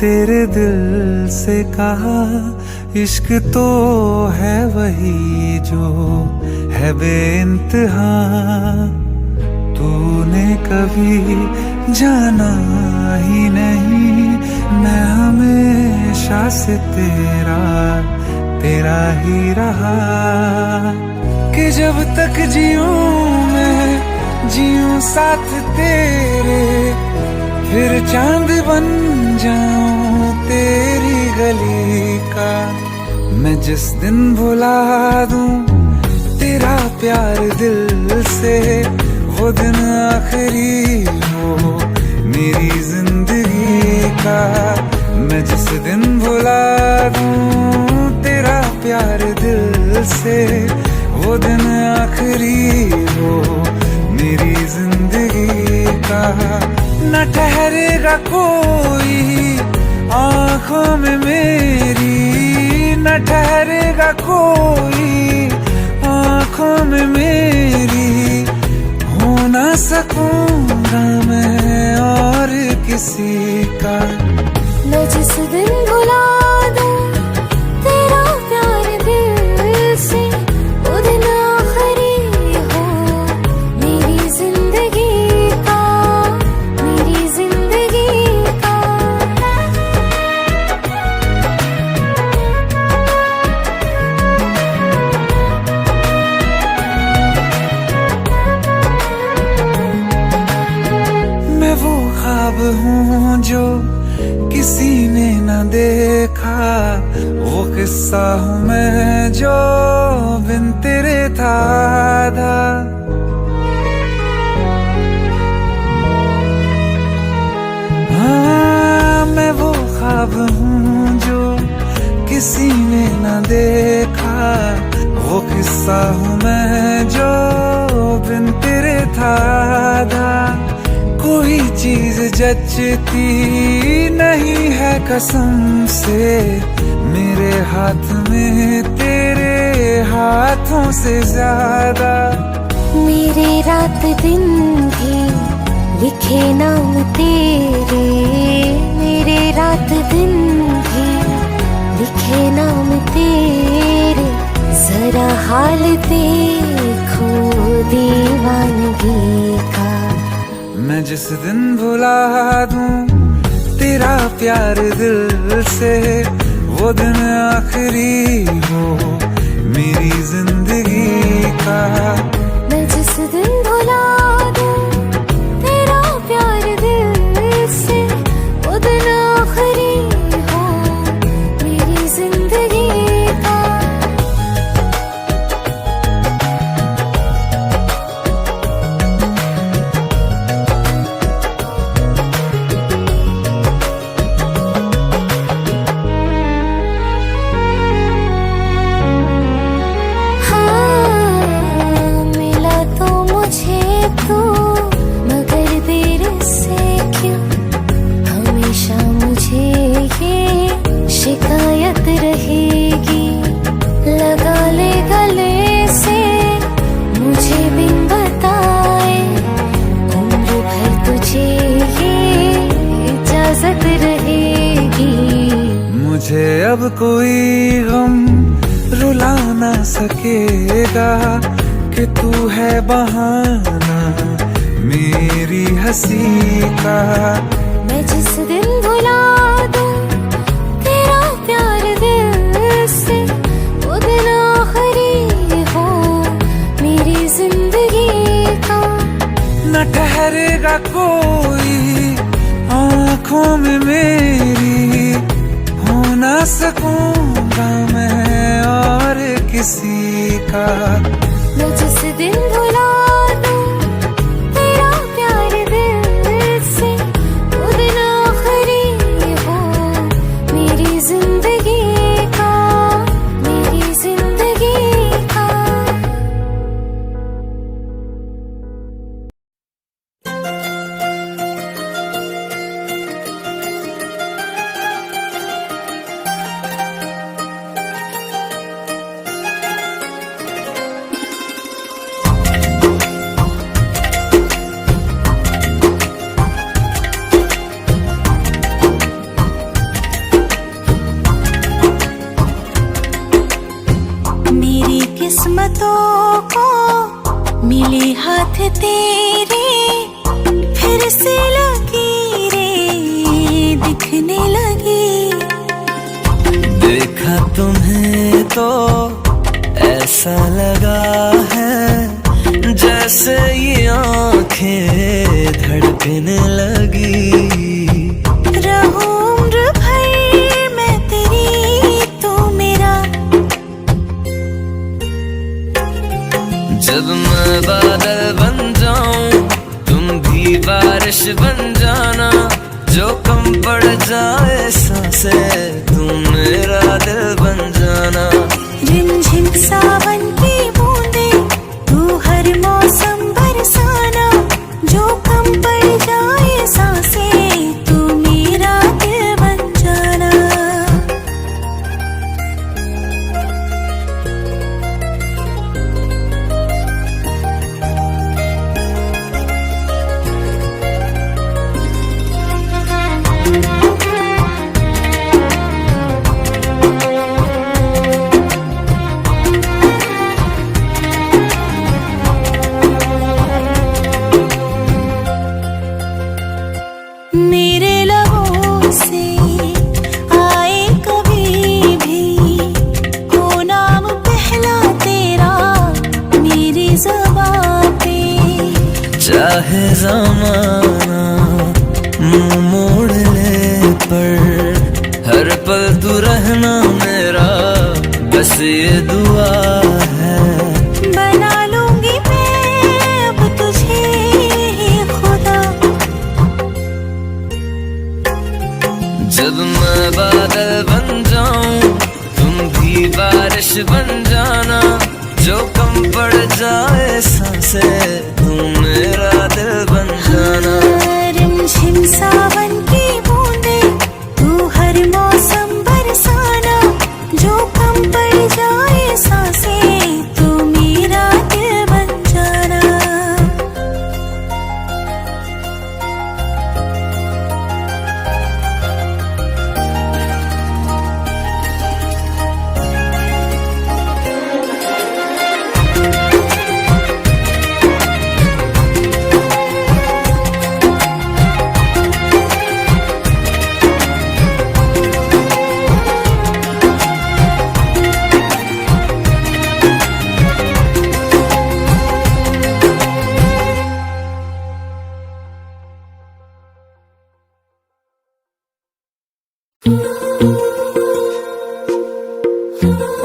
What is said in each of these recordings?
तेरे दिल से कहा इश्क तो है वही जो है बेइंतहा। तूने कभी जाना ही नहीं मैं हमेशा से तेरा ही रहा। कि जब तक जीऊं मैं जीऊं साथ तेरे, फिर चांद बन जाऊं तेरी गली का। मैं जिस दिन भुला दूं तेरा प्यार दिल से, वो दिन आखिरी हो मेरी जिंदगी का। मैं जिस दिन भुला दूं तेरा प्यार दिल से, वो दिन आखिरी हो मेरी जिंदगी का। न ठहरेगा कोई आँखों में मेरी, न ठहरेगा कोई आँखों में मेरी। हो ना सकूंगा मैं और किसी का। मैं जिस दिन भुला दूं तेरा प्यार दिल से, वो दिन आखिरी हो मेरी जिंदगी का, मेरी जिंदगी का। मैं वो ख्वाब हूँ जो किसी ने न देखा, वो किस्सा हूँ मैं जो बिन तेरे था आधा। हाँ मैं वो ख्वाब हूँ जो किसी ने न देखा, वो किस्सा हूँ मैं जो बिन तेरे था आधा। कोई चीज जचती नहीं है कसम से मेरे हाथ में तेरे हाथों से ज्यादा। मेरे रात दिन भी लिखे नाम तेरे, मेरे रात दिन भी लिखे नाम तेरे। जरा हाल देखो दीवानगी का। मैं जिस दिन भुला दूं तेरा प्यार दिल से, वो दिन आखिरी हो मेरी जिंदगी का। मैं जिस दिन भुला दूं तेरा प्यार दिल से, वो दिन आखिरी हो मेरी जिंदगी का। शिकायत रहेगी लगा ले गले से, मुझे बिन बताए उम्र भर तुझे ये इजाजत रहेगी। मुझे अब कोई गम रुला ना सकेगा कि तू है बहाना मेरी हंसी का। मैं जिस दिन भुला दूं तेरा प्यार दिल से, वो दिन आखिरी हो मेरी जिंदगी का। न ठहरेगा कोई आँखों में मेरी, हो ना सकूंगा मैं और किसी का। मैं जिस दिन भुला दूं तेरा प्यार दिल से, वो दिन आखिरी किस्मतों को मिले हाथ तेरे, फिर से लकीरें दिखने लगी। देखा तुम्हें तो ऐसा लगा है जैसे ये आंखें धड़कने लगी। रहूं उम्र भर मैं तेरी, तू मेरा। जब मैं बादल बन जाऊं तुम भी बारिश बन जाना, जो कम पड़ जाए सांसें तुम मेरा दिल बन जाना। रिमझिम सावन की बूंदे तू हर मौसम बरसाना, जो कम पड़ जाए सांसें तू मेरा दिल बन जाना। मेरे लबों से आए कभी भी हो नाम पहला तेरा मेरी ज़बां पे। चाहे ज़माना मुंह मोड़ ले पर हर पल तू रहना मेरा, बस ये दुआ है। बना लूंगी मैं अब तुझे खुदा। जब मैं बादल बन जाऊं तुम भी बारिश बन जाना, जो कम पड़ जाए सांसें तुम मेरा दिल बन जाना। रिमझिम सावन की बूंदे तू हर मौसम बरसाना, जो कम पड़ जाए सांसें तू मेरा दिल बन जाना।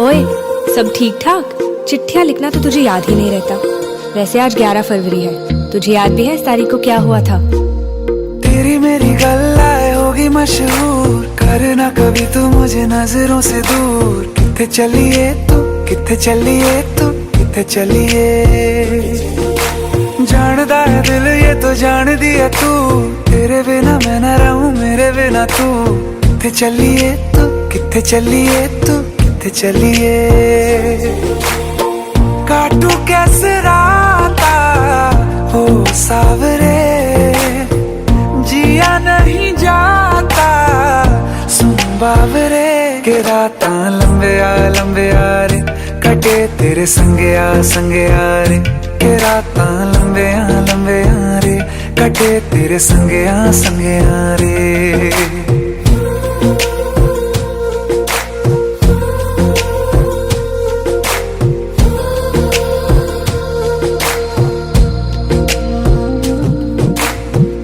ओए, सब ठीक ठाक? चिट्ठियाँ लिखना तो तुझे याद ही नहीं रहता। वैसे आज 11 फरवरी है, तुझे याद भी है इस तारीख को क्या हुआ था? तेरी मेरी गल्लाए होगी मशहूर, करना कभी तू मुझे नजरों से दूर। किथे चलिए तू, किथे चलिए तू, किथे चलिए। जानदा है दिल ये तो जान दिया तू, तेरे बिना मैं न रहूं मेरे बिना तू। किथे चलिए तू, किथे चलिए तू, किथे चलिए। काटू कैसे राता हो सावरे, जिया नहीं जाता सुन बावरे। के रातां लंबे आ रे, कटे तेरे संगे आ रे। के रातां लंबे आ रे, कटे तेरे संगे आ रे।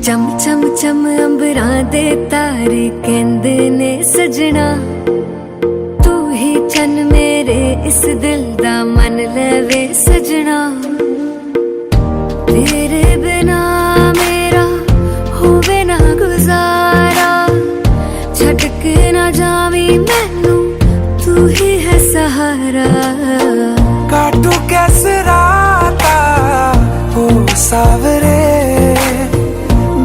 चम चम चम अंबरां दे तारे कहंदे ने सजना, तू ही चन मेरे इस दिल दा मन लेवे सजना। तेरे बिना मेरा होवे ना गुजारा, छड़ के ना जावी मैनू तू ही है सहारा। काटू कैसे राता हो सावरे,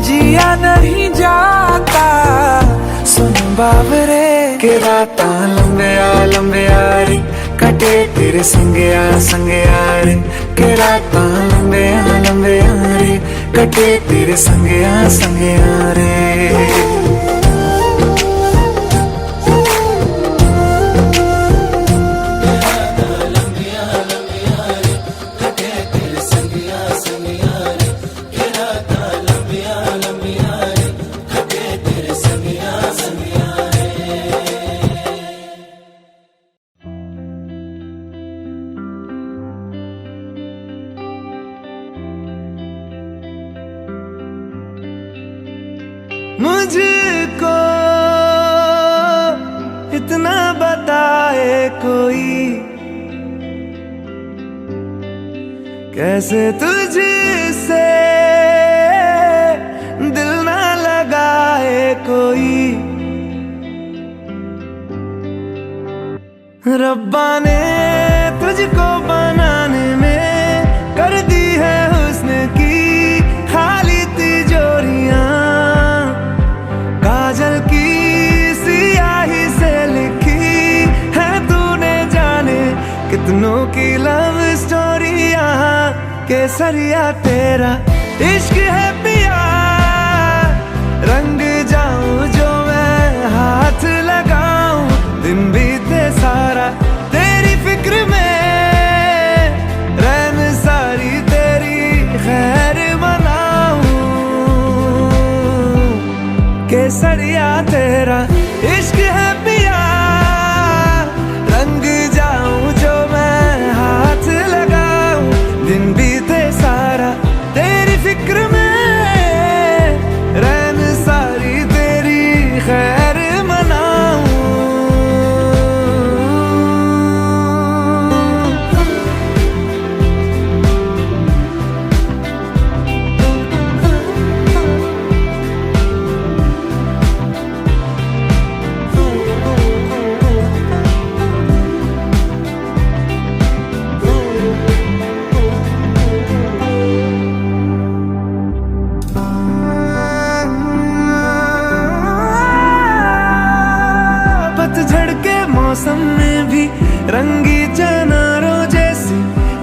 जिया नहीं जाता सुन बावरे। के रातां लंबे आ रे, कटे तेरे संगे आ रे। के रातां लंबे आ रे, कटे तेरे संगे आ रे। कैसे तुझसे दिल ना लगाए कोई, रब्बा ने तुझको बनाने में कर दी है हुस्न की खाली तिजोरियां, काजल की सियाही से लिखी है तूने जाने कितनों की लव स्टोरियां। केसरिया तेरा इश्क है पिया, रंग जाऊं जो मैं हाथ लगाऊं, दिन बीते सारा तेरी फिक्र में, रैन सारी तेरी खैर मनाऊं। केसरिया तेरा इश्क है पिया, रंग जाऊं जो मैं हाथ लगाऊं, दिन बीते सारा तेरी फिक्र में, रैन सारी तेरी खैर मनाऊं। पतझड़ के मौसम में भी रंगी चनारों जैसी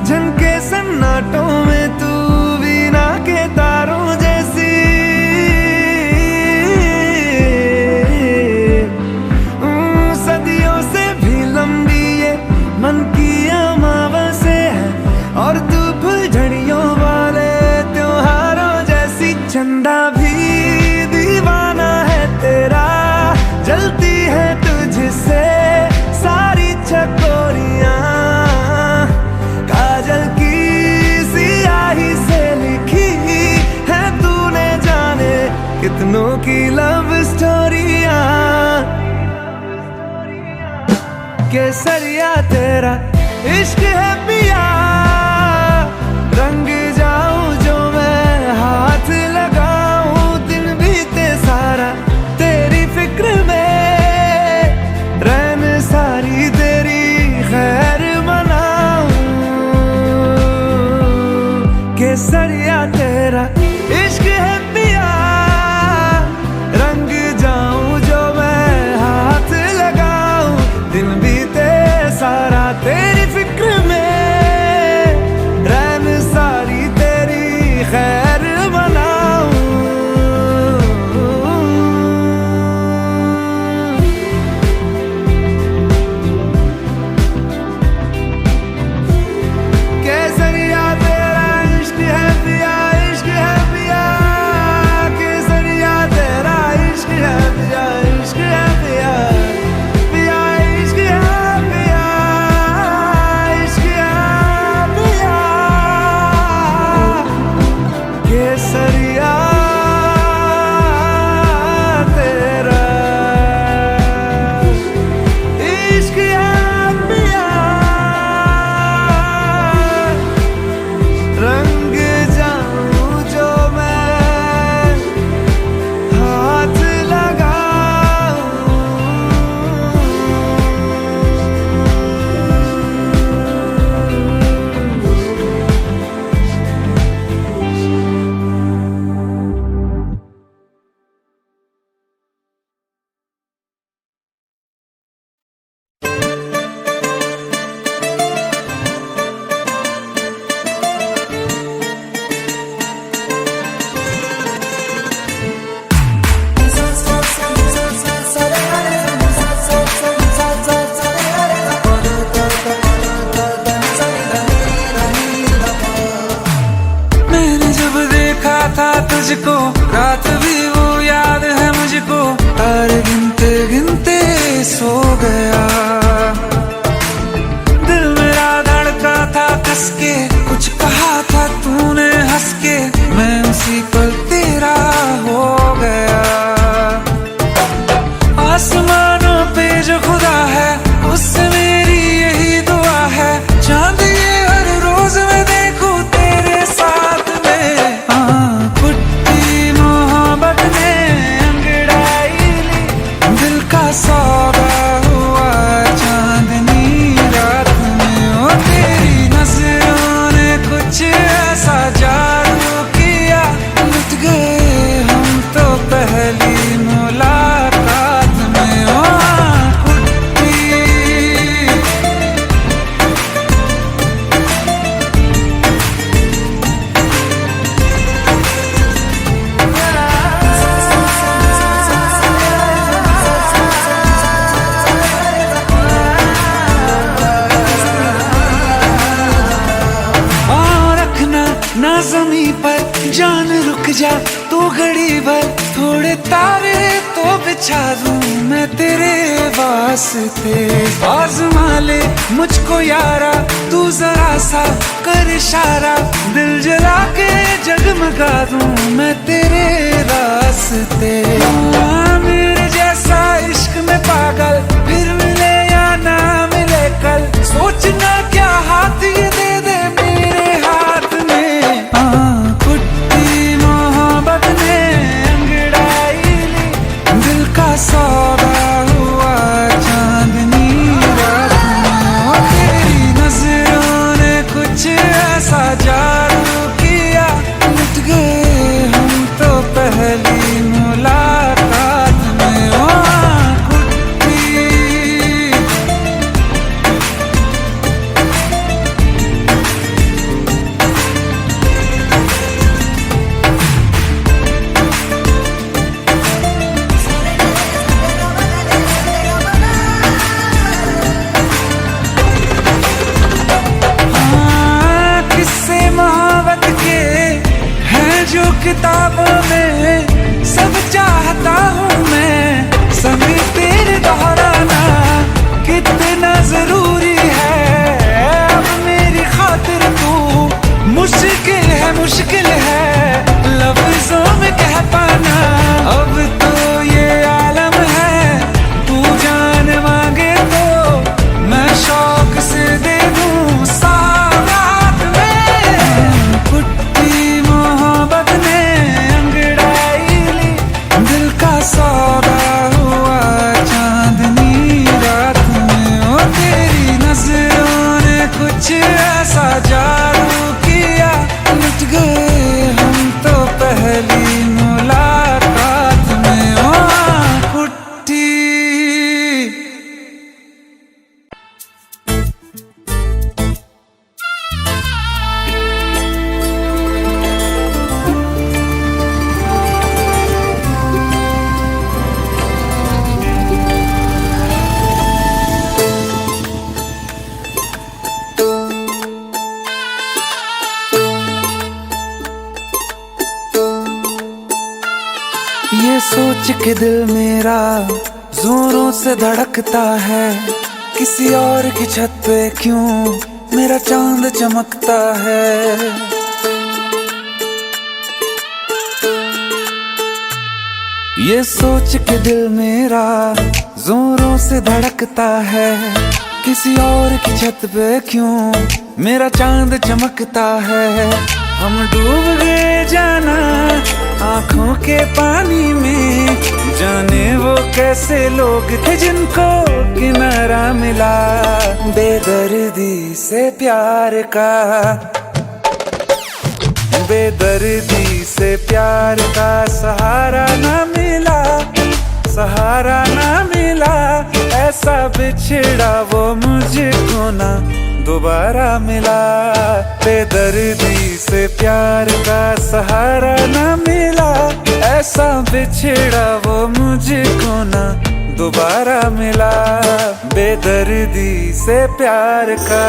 झनके सन्नाटों में तू वीणा के तारों जैसी। सदियों से भी लंबी ये मन की अमावस्या है, और तू फुलझड़ियों वाले त्योहारों जैसी। चंदा भी दीवाना है तेरा, जलती है तुझसे सारी चकोरियां, काजल की सियाही से लिखी है तूने जाने कितनों की लव स्टोरियां। केसरिया तेरा इश्क है पिया, रंग जाऊं जो मैं हाथ लगाऊं, दिन बीते सारा तेरी फिक्र में, रैन सारी तेरी खैर मनाऊं। केसरिया तेरा इश्क है पिया, रंग जाऊं जो मैं हाथ लगाऊं, दिन बीते सारा तेरी फिक्र में, जा तू घड़ी भर, थोड़े तारे तो बिछा दूं मैं तेरे वास्ते। आज़मा ले मुझको यारा, तू जरा सा कर इशारा, दिल जला के जगमगा दूं मैं तेरे रास्ते। मेरे जैसा इश्क में पागल फिर मिले या ना मिले कल, सोचना क्या हाथ ये दे दे मेरे हाथ में। कुट्टी मोहब्बत ने अंगड़ाई ली, दिल का सौदा हुआ चांदनी रात में। तेरी नजरों ने कुछ ऐसा जादू किया, लुट गए हम तो पहली मुलाकात में। किताबों में सब चाहता हूँ मैं, संग तेरे दोहराना कितना जरूरी है। अब मेरी खातिर तू मुश्किल है लफ्जों में कह पाना। अब तो ये आलम है, तू जान मांगे तो मैं शौक से दे दूँ सौगात में। कुट्टी मोहब्बत ने सौदा हुआ चांदनी रात में। ओ तेरी नजरों ने कुछ ऐसा जादू किया, लुट गए हम तो पहली मुलाकात में। ओ कुट्टी ये सोच के दिल मेरा जोरों से धड़कता है, किसी और की छत पे क्यों मेरा चांद चमकता है। ये सोच के दिल मेरा जोरों से धड़कता है, किसी और की छत पे क्यों मेरा चांद चमकता है। हम डूब गए जाना आंखों के पानी में, जाने वो कैसे लोग थे जिनको किनारा मिला। बेदर्दी से प्यार का, बेदर्दी से प्यार का सहारा ना मिला, सहारा ना मिला। ऐसा बिछड़ा वो मुझको ना दोबारा मिला। बेदर्दी से प्यार का सहारा ना मिला, ऐसा बिछड़ा वो मुझको ना दोबारा मिला। बेदर्दी से प्यार का।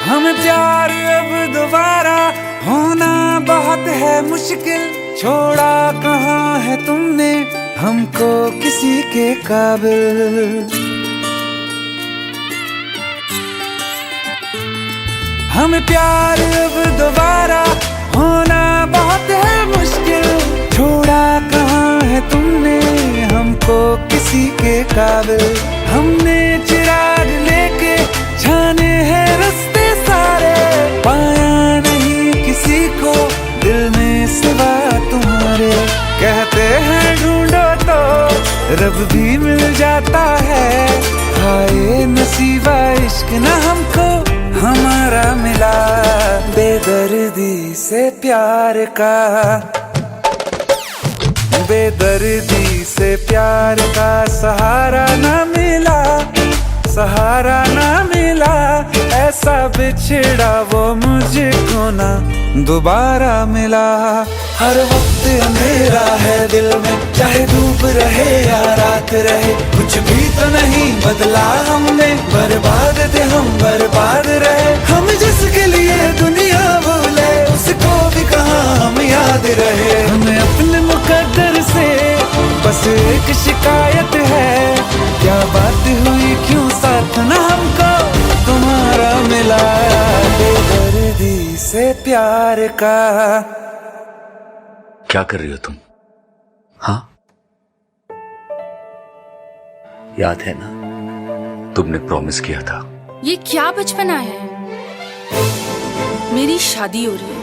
हमें प्यार अब दोबारा होना बहुत है मुश्किल, छोड़ा कहाँ है तुमने हमको किसी के काबिल। हमें प्यार अब दोबारा होना बहुत है मुश्किल, छोड़ा कहाँ है तुमने हमको किसी के काबिल। हमने चिराग लेके छाने हैं रास्ते सारे, पाया नहीं किसी को दिल में सिवा तुम्हारे। कहते हैं ढूंढो तो रब भी मिल जाता है, हाय नसीबा इश्क ना हमको हमारे प्यार का, बेदर्दी से प्यार का सहारा ना मिला, सहारा ना मिला। ऐसा बिछड़ा वो मुझको ना दोबारा मिला। हर वक्त अंधेरा है दिल में, चाहे धूप रहे या रात रहे, कुछ भी तो नहीं बदला हमने। बर्बाद थे हम, बर्बाद रहे हम, जिसके लिए दुनिया भूले उसको भी कहाँ हम याद रहे। हमें अपने मुकद्दर से बस एक शिकायत है, क्या बात हुई क्यों साथ ना हमको तुम्हारा मिला। बेदर्दी से प्यार का। क्या कर रही हो तुम? हाँ, याद है ना तुमने प्रॉमिस किया था। ये क्या बचपना है? मेरी शादी हो रही है।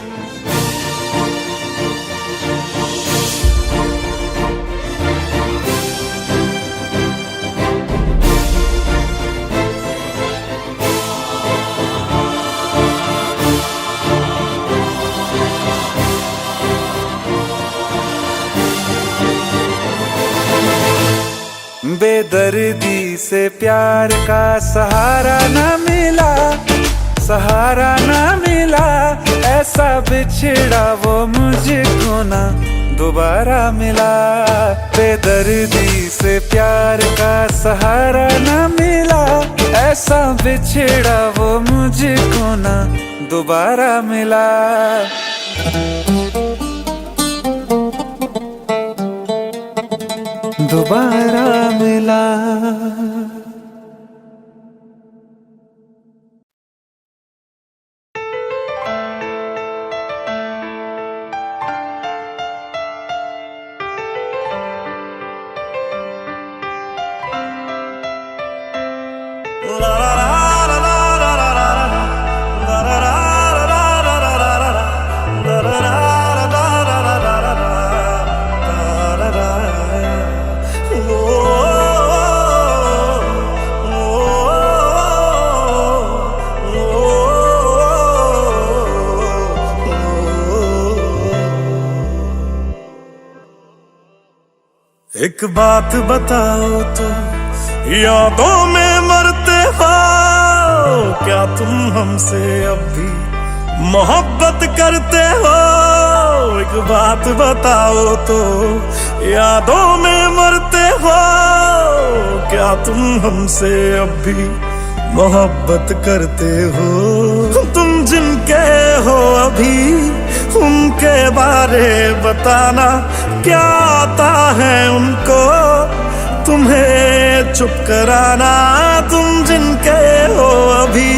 बेदर्दी से प्यार का सहारा ना मिला, सहारा ना मिला। ऐसा बिछड़ा वो मुझको ना दोबारा मिला। बेदर्दी से प्यार का सहारा ना मिला, ऐसा बिछड़ा वो मुझको ना दोबारा मिला। दोबारा मिला। एक बात बताओ तो, यादों में मरते हो क्या तुम हमसे अब भी मोहब्बत करते हो? एक बात बताओ तो, यादों में मरते हो क्या तुम हमसे अब भी मोहब्बत करते हो? तुम जिनके हो अभी उनके बारे बताना, क्या आता है उनको तुम्हें चुप कराना? तुम जिनके हो अभी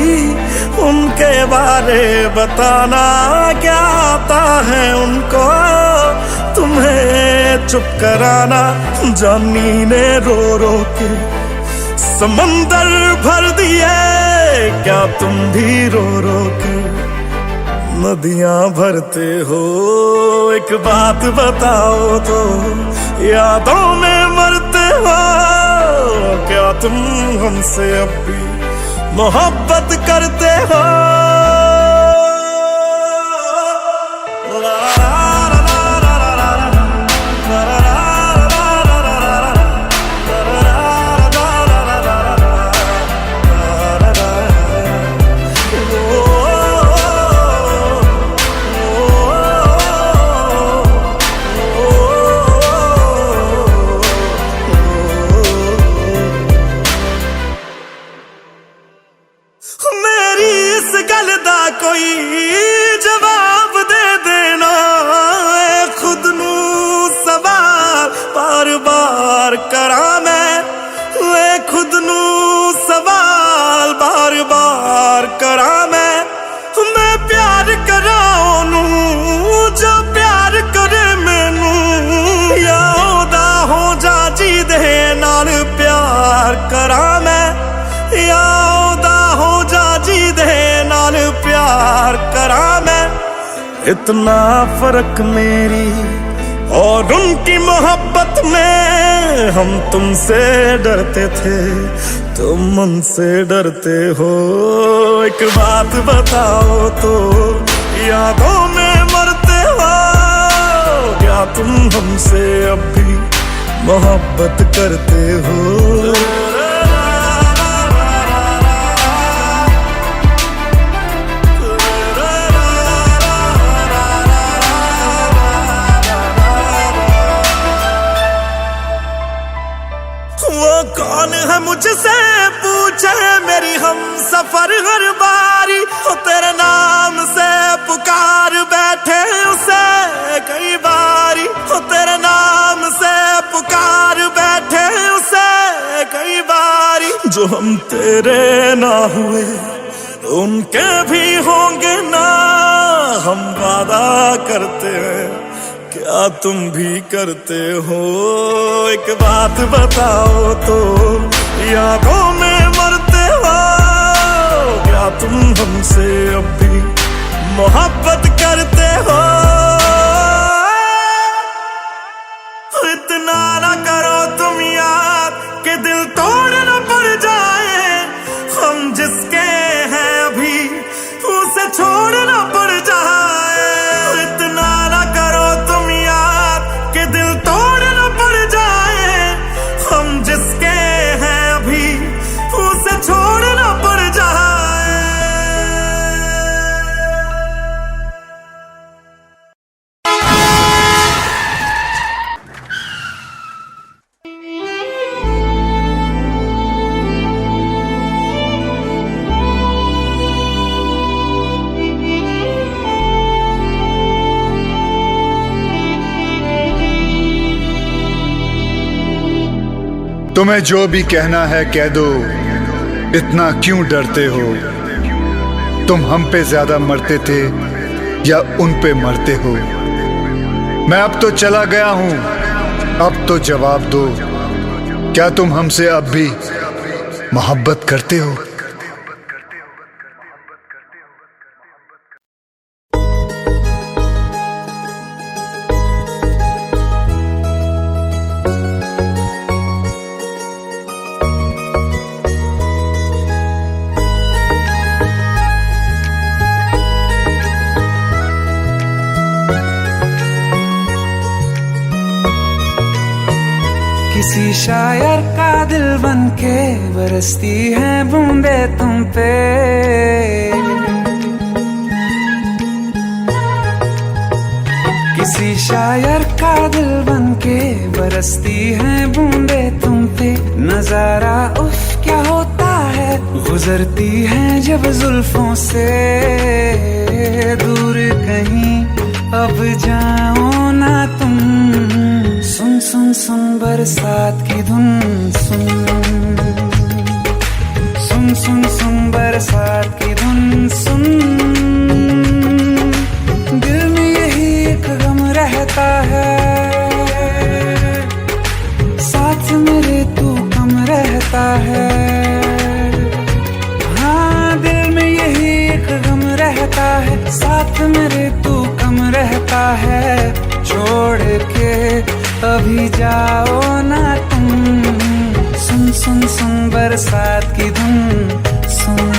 उनके बारे बताना, क्या आता है उनको तुम्हें चुप कराना? जानी ने रो रो के समंदर भर दिए, क्या तुम भी रो रो के नदियां भरते हो? एक बात बताओ तो, यादों में मरते हो क्या तुम हमसे अब भी मोहब्बत करते हो? कोई जवाब दे देना, खुद नू सवाल बार बार करा मैं, खुद नू सवाल बार बार करा मैं प्यार करा ओनू जो प्यार करे मैनू, या ओदा हो जा जी दे नाल प्यार करा मैं, या ओदा हो जा जी दे नाल प्यार करा मैं। इतना फर्क मेरी और उनकी मोहब्बत में, हम तुमसे डरते थे तुम उनसे डरते हो। एक बात बताओ तो, यादों में मरते तुम हमसे अब भी मोहब्बत करते हो? वो कौन है मुझसे पूछे मेरी हम सफर हर बारी, हो तेरे नाम से पुकार बैठे उसे कई बारी, हो तेरे नाम से पुकार बैठे उसे कई बारी। जो हम तेरे ना हुए उनके भी होंगे ना, हम वादा करते हैं क्या तुम भी करते हो? एक बात बताओ तो, यादों में मरते हो क्या तुम हमसे अब भी मोहब्बत करते हो? इतना ना करो तुम याद कि दिल तोड़ना पड़ जाए, हम जिसके हैं अभी उसे छोड़ना पड़ जाए। इतना ना करो तुम याद कि दिल तोड़ना पड़ जाए, हम जिसके हैं अभी उसे छोड़ना पड़ जाए। तुम्हें जो भी कहना है कह दो, इतना क्यों डरते हो? तुम हम पे ज्यादा मरते थे या उन पे मरते हो? मैं अब तो चला गया हूं, अब तो जवाब दो, क्या तुम हमसे अब भी मोहब्बत करते हो? किसी शायर का दिल बनके बरसती है बूंदे तुम पे, किसी शायर का दिल बनके बरसती है बूंदे तुम पे। नजारा उफ क्या होता है, गुजरती है जब जुल्फों से दूर कहीं अब जाओ ना तुम। सुन सुन सुन बरसात की धुन, सुन सुन सुन सुन बरसात की धुन सुन। दिल में यही एक गम रहता है, साथ मेरे तू कम रहता है। हाँ दिल में यही एक गम रहता है, साथ मेरे तू कम रहता है। छोड़ के अभी जाओ ना तुम, सुन सुन सुन बरसात की धुन सुन।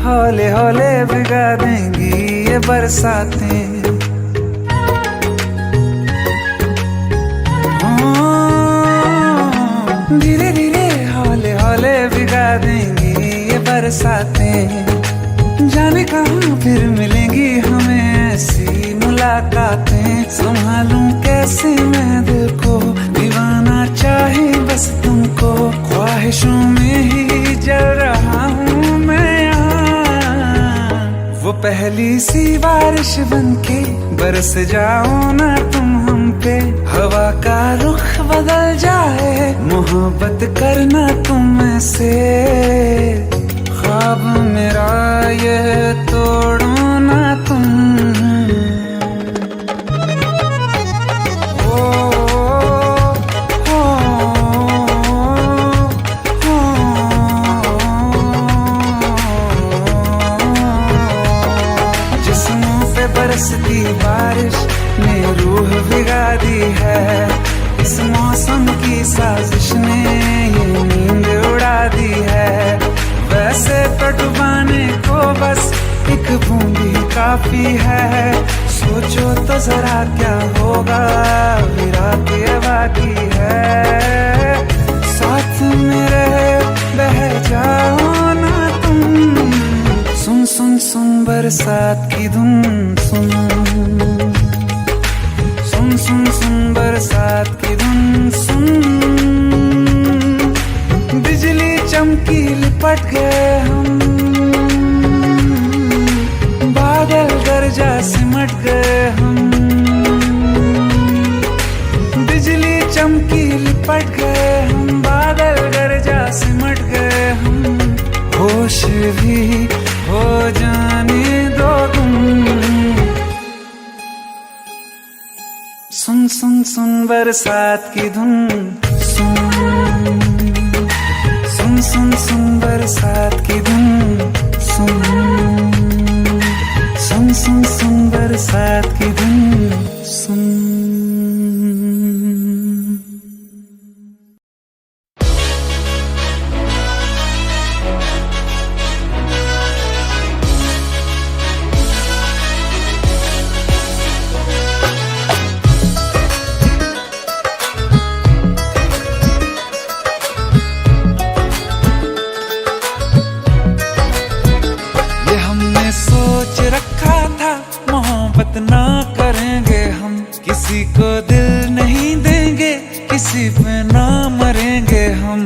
हौले हौले भिगा देंगी ये बरसातें, धीरे धीरे हौले हौले भिगा देंगी ये बरसातें। जाने कहाँ फिर मिलेंगी हमें ऐसी मुलाकातें, संभालूं कैसे मैं दिल को, दीवाना चाहे बस तुमको। ख्वाहिशों में ही जल रहा हूँ मैं वो पहली सी बारिश बनके बरस जाओ ना तुम हम पे। हवा का रुख बदल जाए, मोहब्बत करना तुम ऐसे। ख्वाब मेरा ये तोड़ो ना तुम। ओ, ओ, ओ, ओ, काफी है, सोचो तो जरा क्या होगा, अभी रात ये बाकी है। साथ मेरे बह जाओ ना तुम, सुन सुन सुन बरसात की धुन, सुन सुन सुन सुन बरसात की धुन, सुन। बिजली चमकी लिपट गए हम, बादल गरजा सिमट गए हम, बिजली चमकी लिपट गए हम, बादल गरजा सिमट गए हम। होश भी हो जाने दो तुम, सुन सुन सुन बरसात की धुन, सुन सुन सुन सुन बरसात की धुन, सुन सुन सुन सुन बरसात की धुन, सुन। सोच रखा था मोहब्बत ना करेंगे हम, किसी को दिल नहीं देंगे, किसी पे ना मरेंगे हम।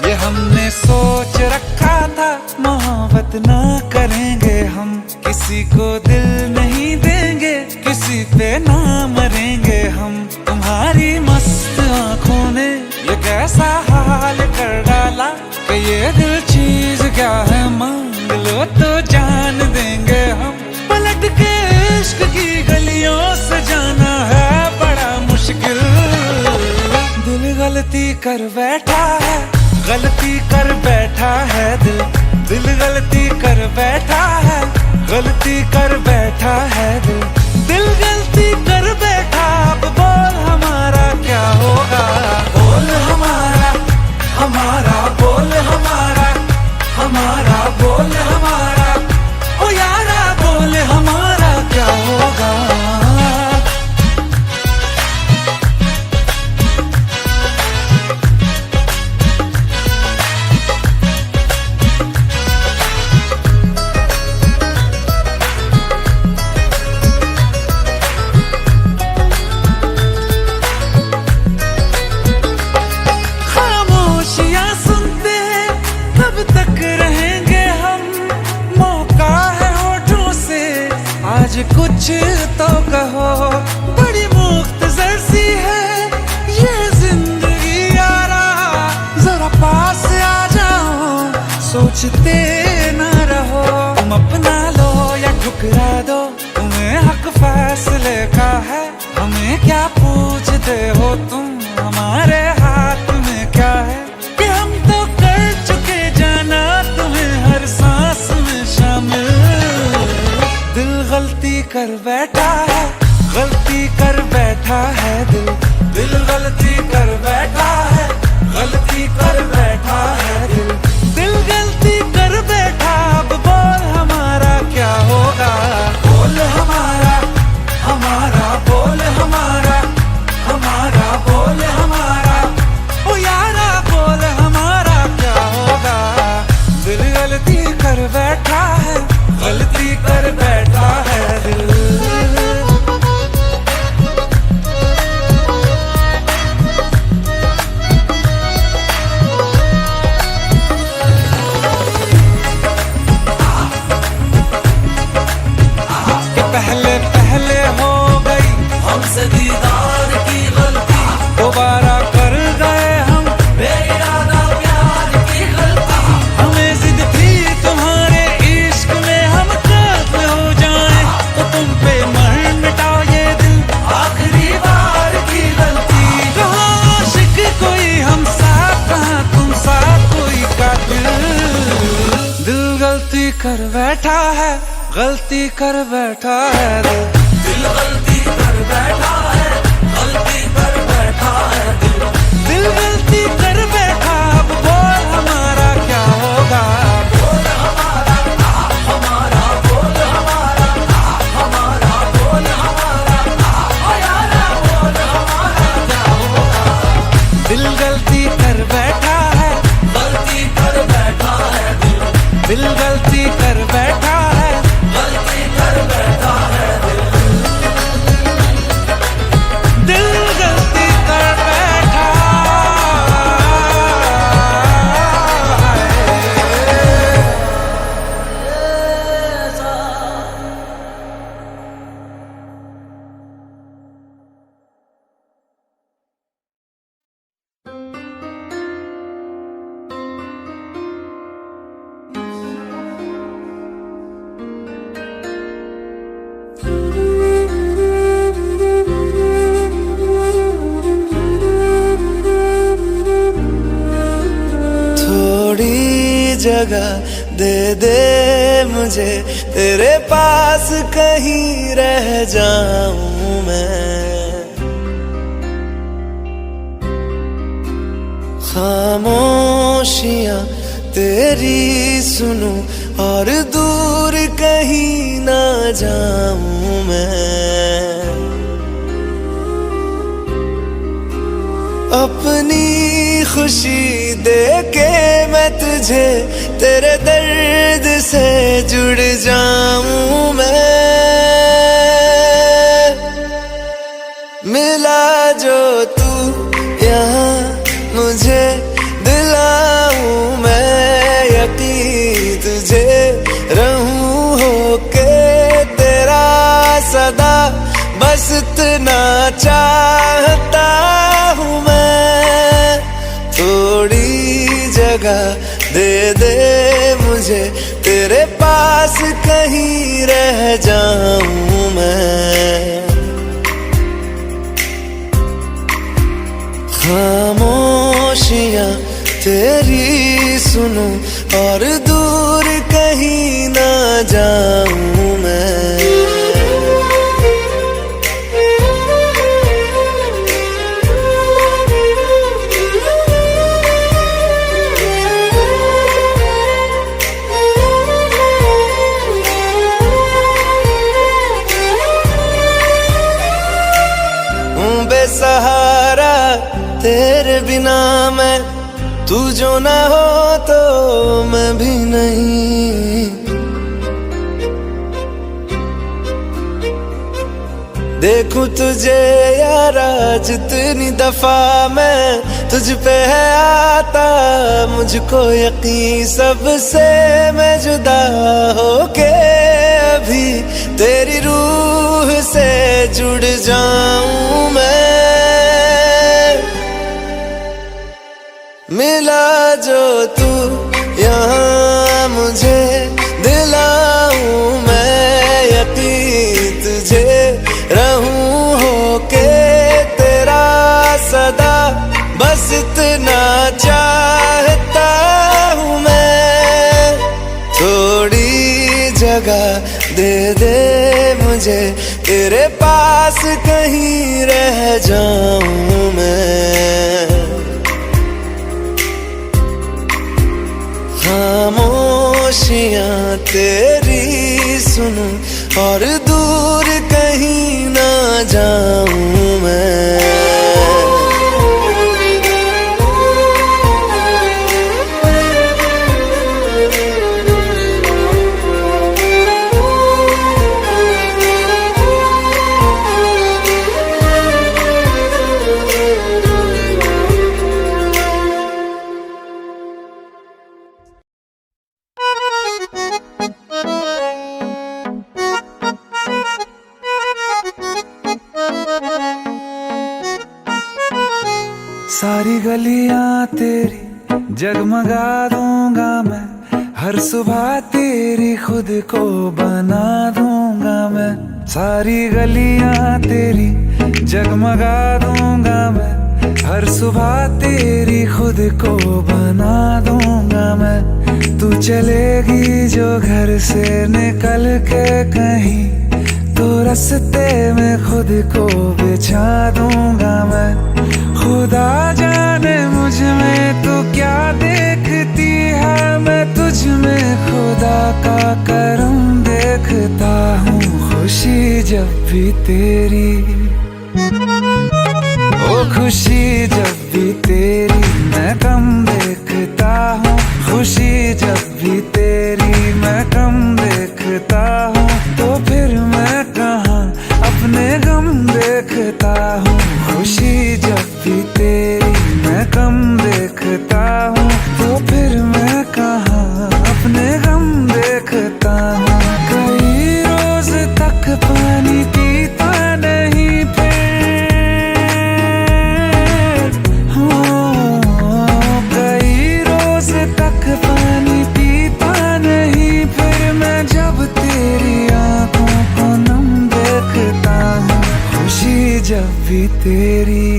ये हमने सोच रखा था मोहब्बत ना करेंगे हम, किसी को दिल नहीं देंगे, किसी पे ना मरेंगे हम। तुम्हारी मस्त आंखों ने ये कैसा हाल कर डाला, कि ये दिल चीज क्या है, मांग लो तो जान देंगे हम। पलट के इश्क की गलियों से जाना है बड़ा मुश्किल, दिल गलती कर बैठा है, गलती कर बैठा है दिल, दिल गलती कर बैठा है, गलती कर बैठा है दिल, दिल गलती कर बैठा। अब बोल हमारा क्या होगा, बोल हमारा, हमारा बोल हमारा, हमारा बोल हमारा, ओ यारा बोल हमारा क्या होगा। कुछ तो कहो, बड़ी मुख्तसर सी है ये जिंदगी यारा, जरा पास आ जाओ, सोचते ना रहो। तुम अपना लो या ठुकरा दो, तुम्हें हक फैसले का है, हमें क्या पूछते हो तुम, हमारे हाथ में क्या है, कि हम तो कर चुके जाना तुम्हें हर सांस में शामिल। दिल गलती कर बैठा है, गलती कर बैठा है दिल, दिल गलती कर बैठा है, गलती कर बैठा है दिल, दिल गलती कर बैठा। अब बोल हमारा क्या होगा, बोल हमारा, हमारा बोल हमारा, हमारा बोल हमारा, ओ यारा बोल हमारा क्या होगा। दिल गलती कर बैठा है, गलती कर बैठा है दिल। पहले पहले हो गई हमसे दीदार की गलती, दोबारा कर गए हम बेइरादा प्यार की गलती। हमें जिद थी तुम्हारे इश्क में हम काफिल हो जाएं, तो तुम पे मर मिटाओ ये दिल, आखिरी बार की गलती। कहाँ आशिक कोई हम साथ, कहाँ तुम साथ कोई कातिल। दिल गलती कर बैठा है, गलती कर बैठा है दिल, दिल गलती कर बैठा है, गलती कर बैठा है दिल, दिल गलती कर बैठा। अब बोल हमारा क्या हो जगह दे दे मुझे, तेरे पास कहीं रह जाऊं मैं। खामोशियां तेरी सुनूं और दूर कहीं ना जाऊं मैं। अपनी खुशी दे के मैं तुझे, तेरे दर्द से जुड़ जाऊं मैं। मिला जो तू यहाँ मुझे, दिलाऊं मैं यकीन तुझे, रहूं होके तेरा सदा, बस इतना चाहता हूँ मैं। थोड़ी जगह दे दे मुझे, तेरे पास कहीं रह जाऊं मैं। खामोशियां तेरी सुनूं और दूर कहीं ना जाऊं मैं। बेसहारा तेरे बिना मैं, तू जो ना हो तो मैं भी नहीं। देखूं तुझे यारा जितनी दफा मैं, तुझ पे है आता मुझको यकीन, सबसे मैं जुदा होके अभी तेरी रूह से जुड़ जाऊं मैं। मिला जो तू यहाँ मुझे, दिलाऊं मैं यकीन तुझे, रहूं होके तेरा सदा, बस इतना चाहता हूँ मैं। थोड़ी जगह दे दे मुझे, तेरे पास कहीं रह जाऊं मैं। खामोशियां तेरी सुनूं और दूर कहीं ना जाऊं मैं। सारी गलियां तेरी जगमगा दूंगा मैं, हर सुबह तेरी खुद को बना दूंगा मैं। सारी गलियां तेरी जगमगा दूंगा मैं, हर सुबह तेरी खुद को बना दूंगा मैं। तू चलेगी जो घर से निकल के कहीं, तो रास्ते में खुद को बिछा दूंगा मैं। खुदा जाने मुझ में तो क्या देखती है, मैं तुझ में खुदा का करम देखता हूँ। खुशी जब भी तेरी, ओ खुशी जब भी तेरी मैं कम देखता हूँ। खुशी जब भी तेरी मैं कम देखता हूँ, तो फिर मैं कहाँ अपने गम देखता हूँ। खुशी जब भी तेरी मैं कम देखता हूँ, तो फिर मैं कहाँ अपने गम देखता हूँ। कई रोज तक पानी पीता नहीं फिर, हो कई रोज तक पानी पीता नहीं फिर, मैं जब तेरी आंखों को नम देखता हूँ। खुशी जब भी तेरी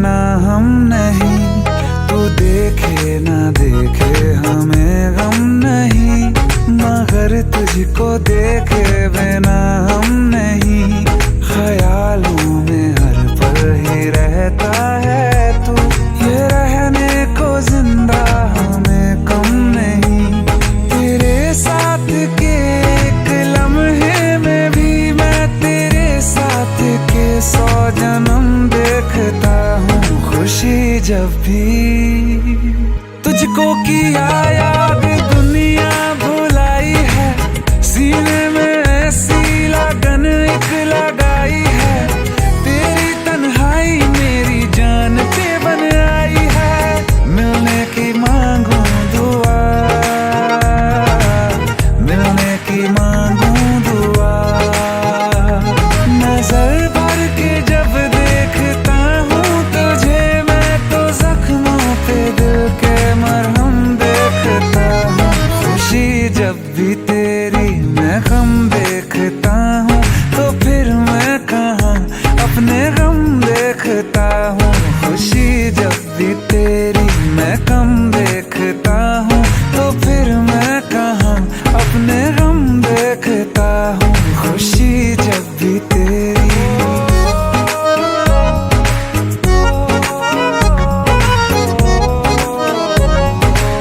बिना हम नहीं, तू देखे ना देखे हमें गम नहीं, मगर तुझको देखे बिना हम नहीं, ख्यालों में हर पल ही रहता है तू, ये रहने को जिंदा हमें कम नहीं, तेरे साथ के एक लम्हे में भी मैं तेरे साथ के 100 जन्म देखता हूँ, खुशी जब भी तुझको किया याद दुनिया भुलाई है, सीने में ऐसी लगन एक लगाई है, तेरी तन्हाई मेरी जान पे बन आई है, मिलने की मांगू दुआ, मिलने की मांगू दुआ, नजर भर के जब देखता हूँ तुझे मैं तो जख्मों पे दिल के मरहम देखता हूँ, खुशी जब भी तेरी मैं गम देखता हूँ, तो फिर मैं कहाँ अपने गम देखता हूँ, खुशी जब भी तेरी मैं गम देखता हूँ, तो फिर मैं कहाँ अपने गम देखता हूँ, खुशी जब भी तेरी।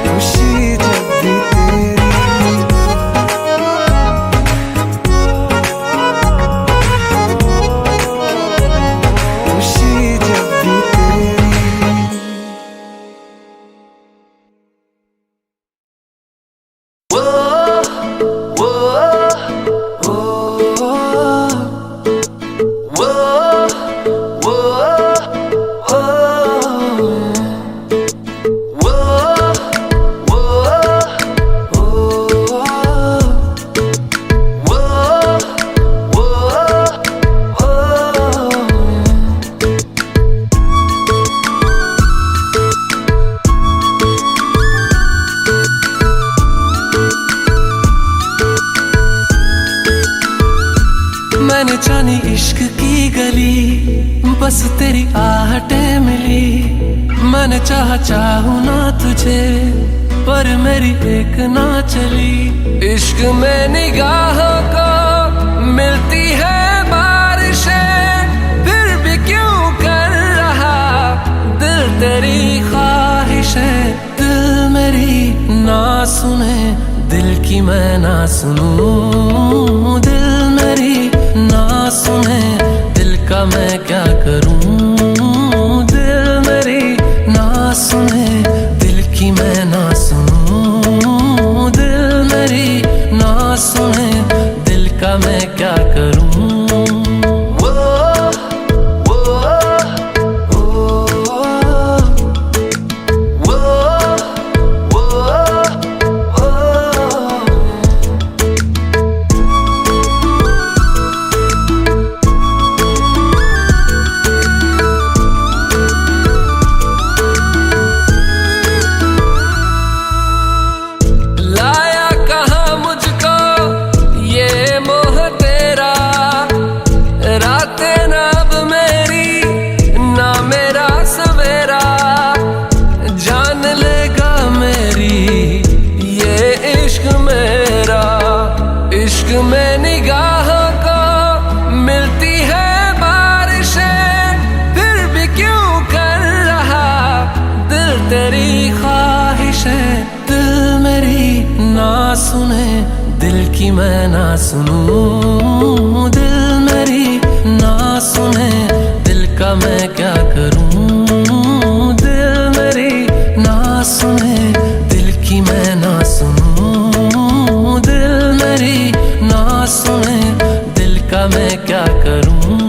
खुशी जब भी तेरी, खुशी जब भी तेरी। मैंने जानी इश्क की गली, बस तेरी आहटें मिली, मैंने चाहूँ ना तुझे, पर मेरी एक ना चली, इश्क में निगाहों को मिलती है बारिशें, फिर भी क्यों कर रहा दिल तेरी ख्वाहिशें, दिल मेरी ना सुने, दिल की मैं ना सुनूं, दिल मेरी ना सुने, दिल का मैं क्या करूं, दिल मेरी ना सुने, दिल की मैं ना सुनूं, दिल मेरी ना सुने, दिल का मैं क्या करूं। लाया कहाँ मुझको ये मोह तेरा, रातें ना अब मेरी ना मेरा सवेरा, जान लेगा मेरी ये इश्क मेरा, इश्क में निगाहों को मिलती है बारिशें, फिर भी क्यों कर रहा दिल तेरी ख्वाहिशें, दिल मेरी ना सुने, दिल की मैं ना सुनूं, दिल मेरी ना सुने, दिल का मैं क्या करूं, दिल मेरी ना सुने, दिल की मैं ना सुनूं, दिल मेरी ना सुने, दिल का मैं क्या करूं।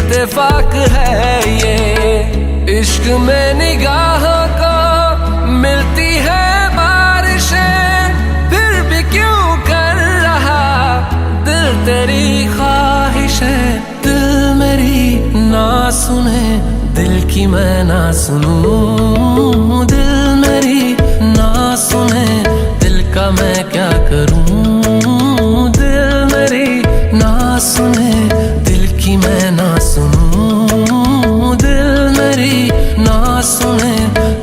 इत्तेफाक है ये। इश्क में निगाहों को मिलती है बारिशें, फिर भी क्यों कर रहा दिल तेरी ख्वाहिशें। दिल मेरी ना सुने, दिल की मैं ना सुनूं। दिल मेरी ना सुने, दिल का मैं क्या करूं। दिल मेरी ना सुने, दिल की मैं ना सुनूं। दिल मेरी ना सुने,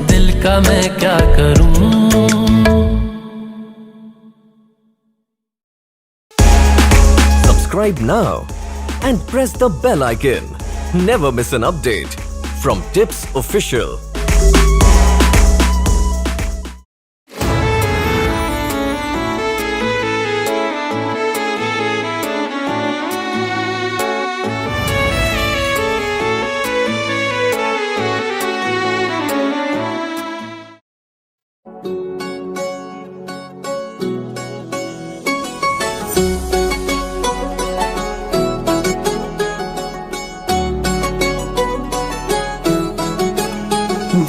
दिल का मैं क्या करूं। Subscribe now and press the bell icon. Never miss an update from Tips Official.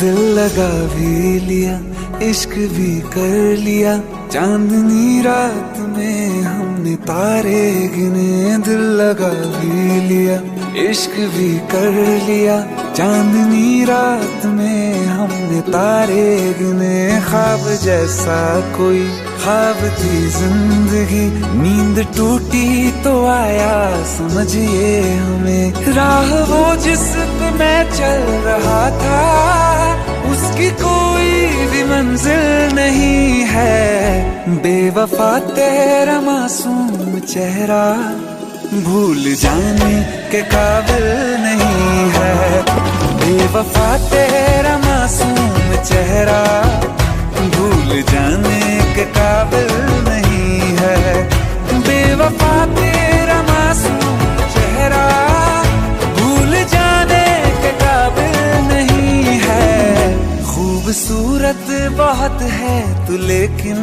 दिल लगा भी लिया, इश्क भी कर लिया, चांदनी रात में हमने तारे गिने। दिल लगा भी लिया, इश्क भी कर लिया, चांदनी रात में हमने तारे गिने। ख्वाब जैसा कोई ख्वाब थी जिंदगी, नींद टूटी तो आया समझिए हमें। राह वो जिस पे मैं चल रहा था, उसकी कोई भी मंजिल नहीं है। बेवफा तेरा मासूम चेहरा भूल जाने के काबिल नहीं है। बेवफा तेरा मासूम चेहरा भूल जाने के काबिल नहीं है। बेवफा तेरा मासूम चेहरा भूल जाने के काबिल नहीं है। खूबसूरत बहुत है तू लेकिन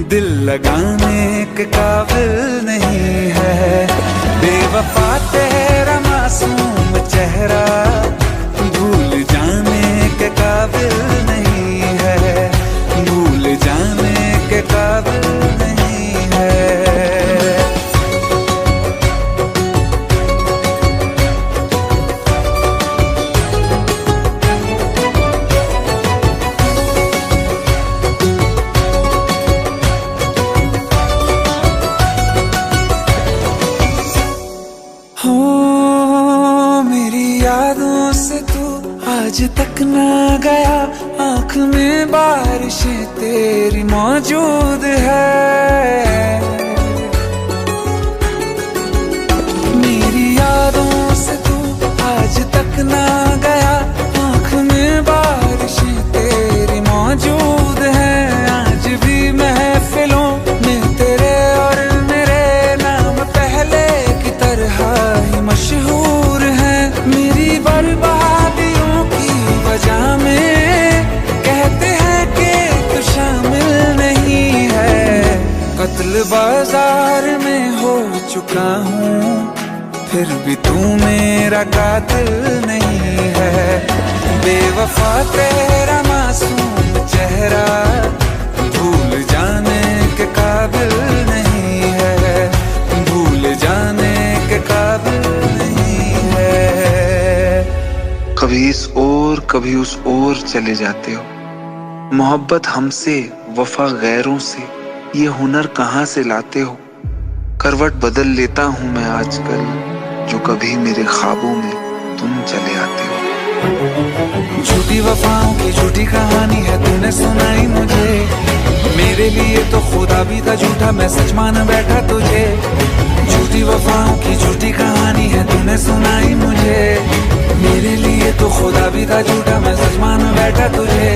दिल लगाने के काबिल नहीं है। बेवफा तेरा मासूम चेहरा भूल जाने के काबिल नहीं है। भूल जाने के काबिल नहीं है। आज तक ना गया, आँख में बारिशें तेरी मौजूद है। मेरी यादों से तू आज तक ना गया, आँख में बारिशें तेरी मौजूद है। आज भी महफिलों में तेरे और मेरे नाम पहले की तरह ही मशहूर है। मेरी बर्बादियों की वजह में कहते हैं कि तू शामिल नहीं है। कत्ल बाजार में हो चुका हूँ, फिर भी तू मेरा कातिल नहीं है। बेवफा तेरा मासूम चेहरा भूल जाने के काबिल नहीं है। भूल जाने के काबिल नहीं है। कभी इस ओर कभी उस ओर चले जाते हो। मोहब्बत हमसे, वफा गैरों से, ये हुनर कहाँ से लाते हो। करवट बदल लेता हूँ मैं आजकल, जो कभी मेरे ख्वाबों में तुम चले आते हो। झूठी वफाओं की झूठी कहानी है तूने सुनाई मुझे। मेरे लिए तो खुदा भी था झूठा, मैं सच मान बैठा तुझे। झूठी वफाओं की झूठी कहानी है तूने सुनाई मुझे। मेरे लिए तो खुदा भी था झूठा, मैं सच मान बैठा तुझे।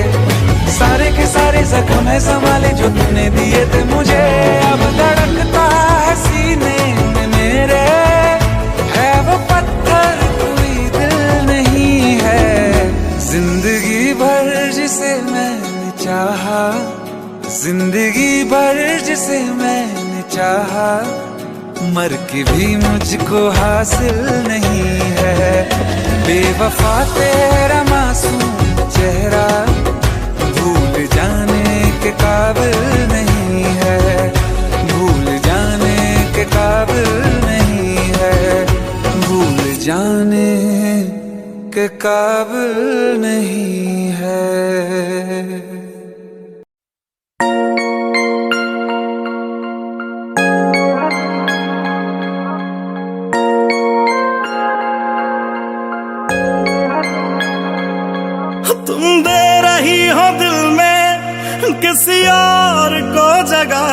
सारे के सारे जख्म है संभाले जो तूने दिए थे मुझे। अब धड़कता है सीने में मेरे, है वो पत्थर कोई दिल नहीं है। जिंदगी भर जिसे मैंने चाहा, जिंदगी भर जिसे मैंने चाहा, मर के भी मुझको हासिल नहीं है। बेवफा तेरा मासूम चेहरा भूल जाने के काबिल नहीं है, भूल जाने के काबिल नहीं है, भूल जाने के काबिल नहीं है। तुम दे रही हो दिल में किसी और को जगह,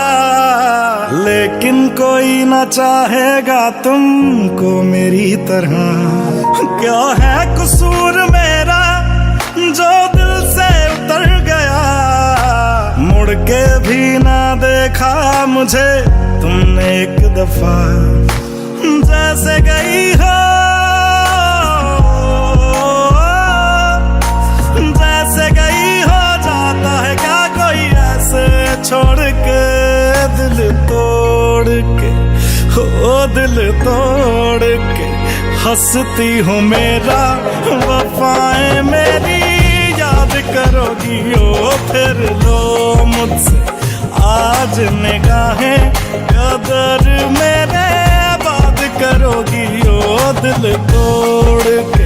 लेकिन कोई ना चाहेगा तुमको मेरी तरह। क्या है कसूर मेरा जो दिल से उतर गया, मुड़ के भी ना देखा मुझे तुमने एक दफा। जैसे गई हो छोड़ के दिल तोड़ के, हो दिल तोड़ के हंसती हूँ मेरा वफाएं मेरी याद करोगी ओ फिर लो मुझसे आज निगाहें कदर मेरे बात करोगी ओ दिल तोड़ के,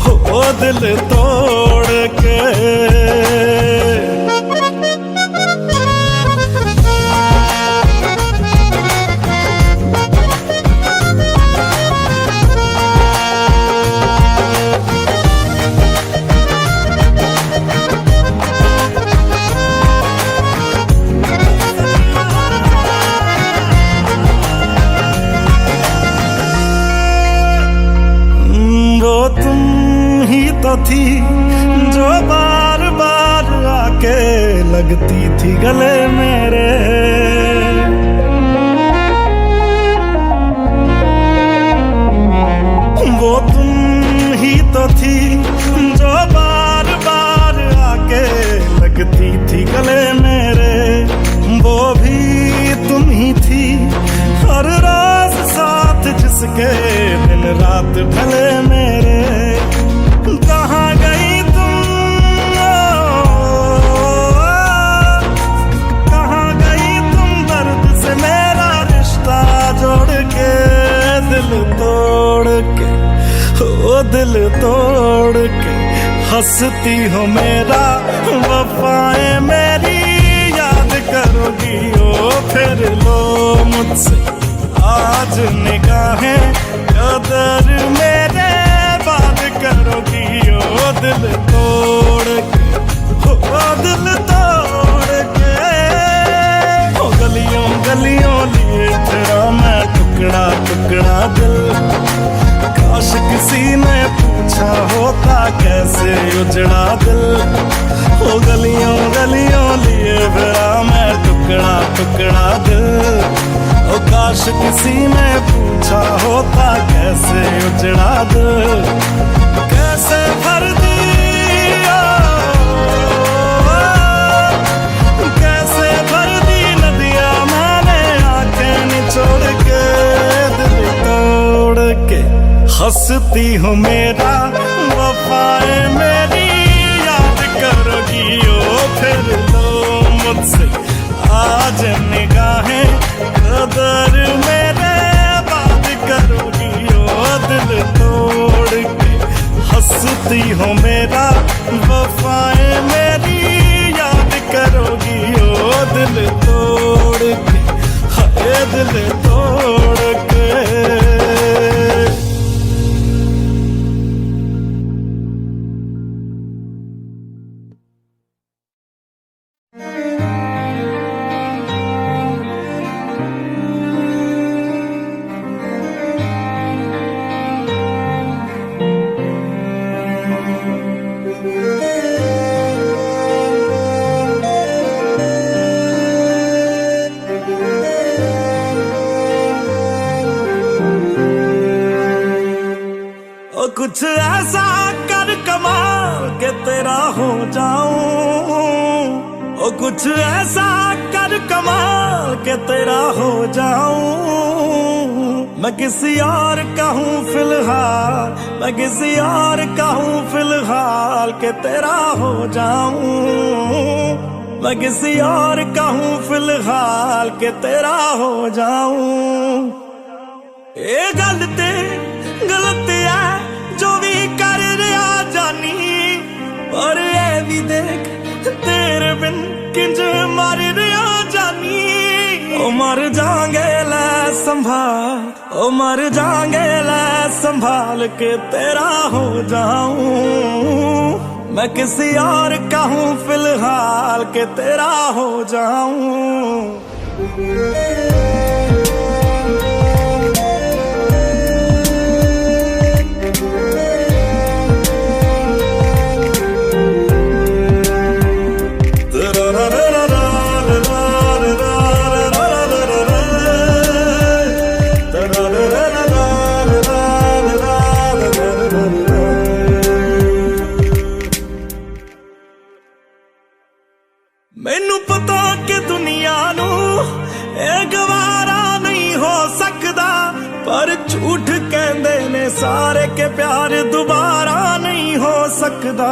हो दिल तोड़ के। तो थी जो बार बार आके लगती थी गले मेरे, वो तुम ही तो थी जो बार बार आके लगती थी गले मेरे। वो भी तुम ही थी हर रोज साथ जिसके दिन रात ढले मेरे। कहाँ गई तुम, कहाँ गई तुम दर्द से मेरा रिश्ता जोड़ के, दिल तोड़ के, ओ दिल तोड़ के हंसती हो मेरा वफाएं मेरी याद करोगी ओ फिर लो मुझसे आज निगाहें कदर मेरे बात करोगी ओ दिल तोड़ के, ओ दिल तोड़ के। ओ गलियों गलियों लिए तेरा मैं टुकड़ा टुकड़ा दिल, काश किसी ने पूछा होता कैसे उजड़ा दिल। ओ गलियों गलियों लिए तेरा मैं टुकड़ा टुकड़ा दिल, ओ काश किसी ने पूछा होता कैसे उजड़ा दिल। कैसे भर दिया, कैसे भर दी नदियाँ मैंने आंखें निचोड़ के, दिल तोड़ के हंसती हूँ मेरा वफाएं मेरी याद करोगी ओ फिर लो मुझसे आज निगाहें कदर मेरे बात करोगी ओ दिल तोड़ के हंसती हो मेरा वफाएं मेरी याद करोगी ओ दिल तोड़ के, हाय दिल तोड़ के। कुछ ऐसा कर कमाल के तेरा हो जाऊं, ओ कुछ ऐसा कर कमाल के तेरा हो जाऊं। मैं किसी और का हूँ फिलहाल, मैं किसी और का हूँ फिलहाल के तेरा हो जाऊं। मैं किसी और का हूँ फिलहाल के तेरा हो जाऊं। ये गलत है जो भी कर रहा जानी, और ये भी देख तेरे बिन किंज मर रहा जानी। ओ मर जाएंगे ले संभाल, ओ मर जाएंगे ले संभाल के तेरा हो जाऊं। मैं किसी और का हूँ फिलहाल के तेरा हो जाऊं। मैनू पता कि दुनिया नू ये गवारा नहीं हो सकदा, पर झूठ कहंदे ने सारे के प्यार दोबारा नहीं हो सकदा।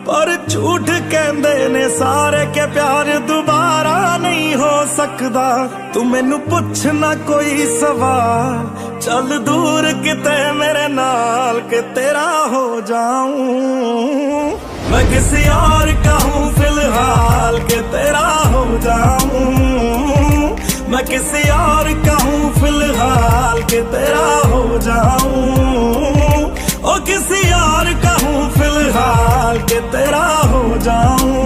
पर झूठ कहंदे ने सारे के प्यार दोबारा नहीं हो सकदा। तू मैनू पुछ ना कोई सवाल, चल दूर किते मेरे नाल के तेरा हो जाऊं। मैं किसी और का हूँ फिलहाल के तेरा हो जाऊं। मैं किसी और का हूँ फिलहाल के तेरा हो जाऊं। ओ किसी और का हूँ फिलहाल के तेरा हो जाऊं।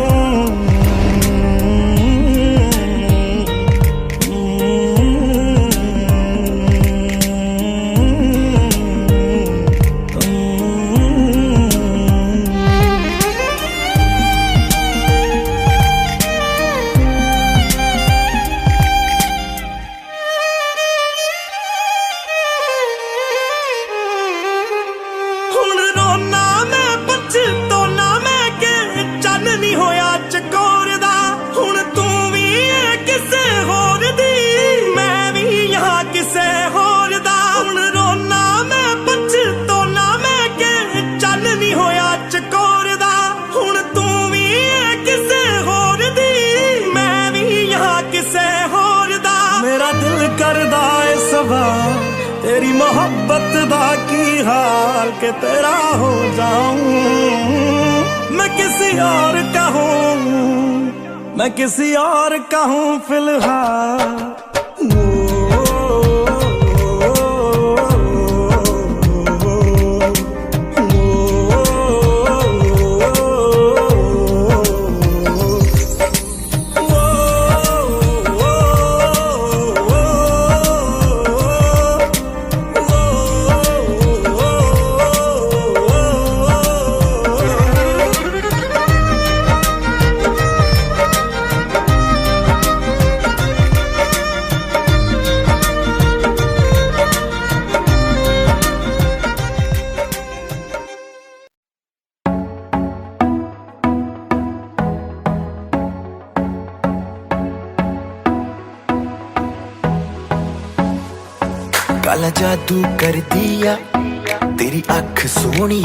तेरी मोहब्बत दा की हाल के तेरा हो जाऊं। मैं किसी और का हूँ, मैं किसी और का हूँ फिलहाल। काला जादू कर दिया तेरी अख सोनी,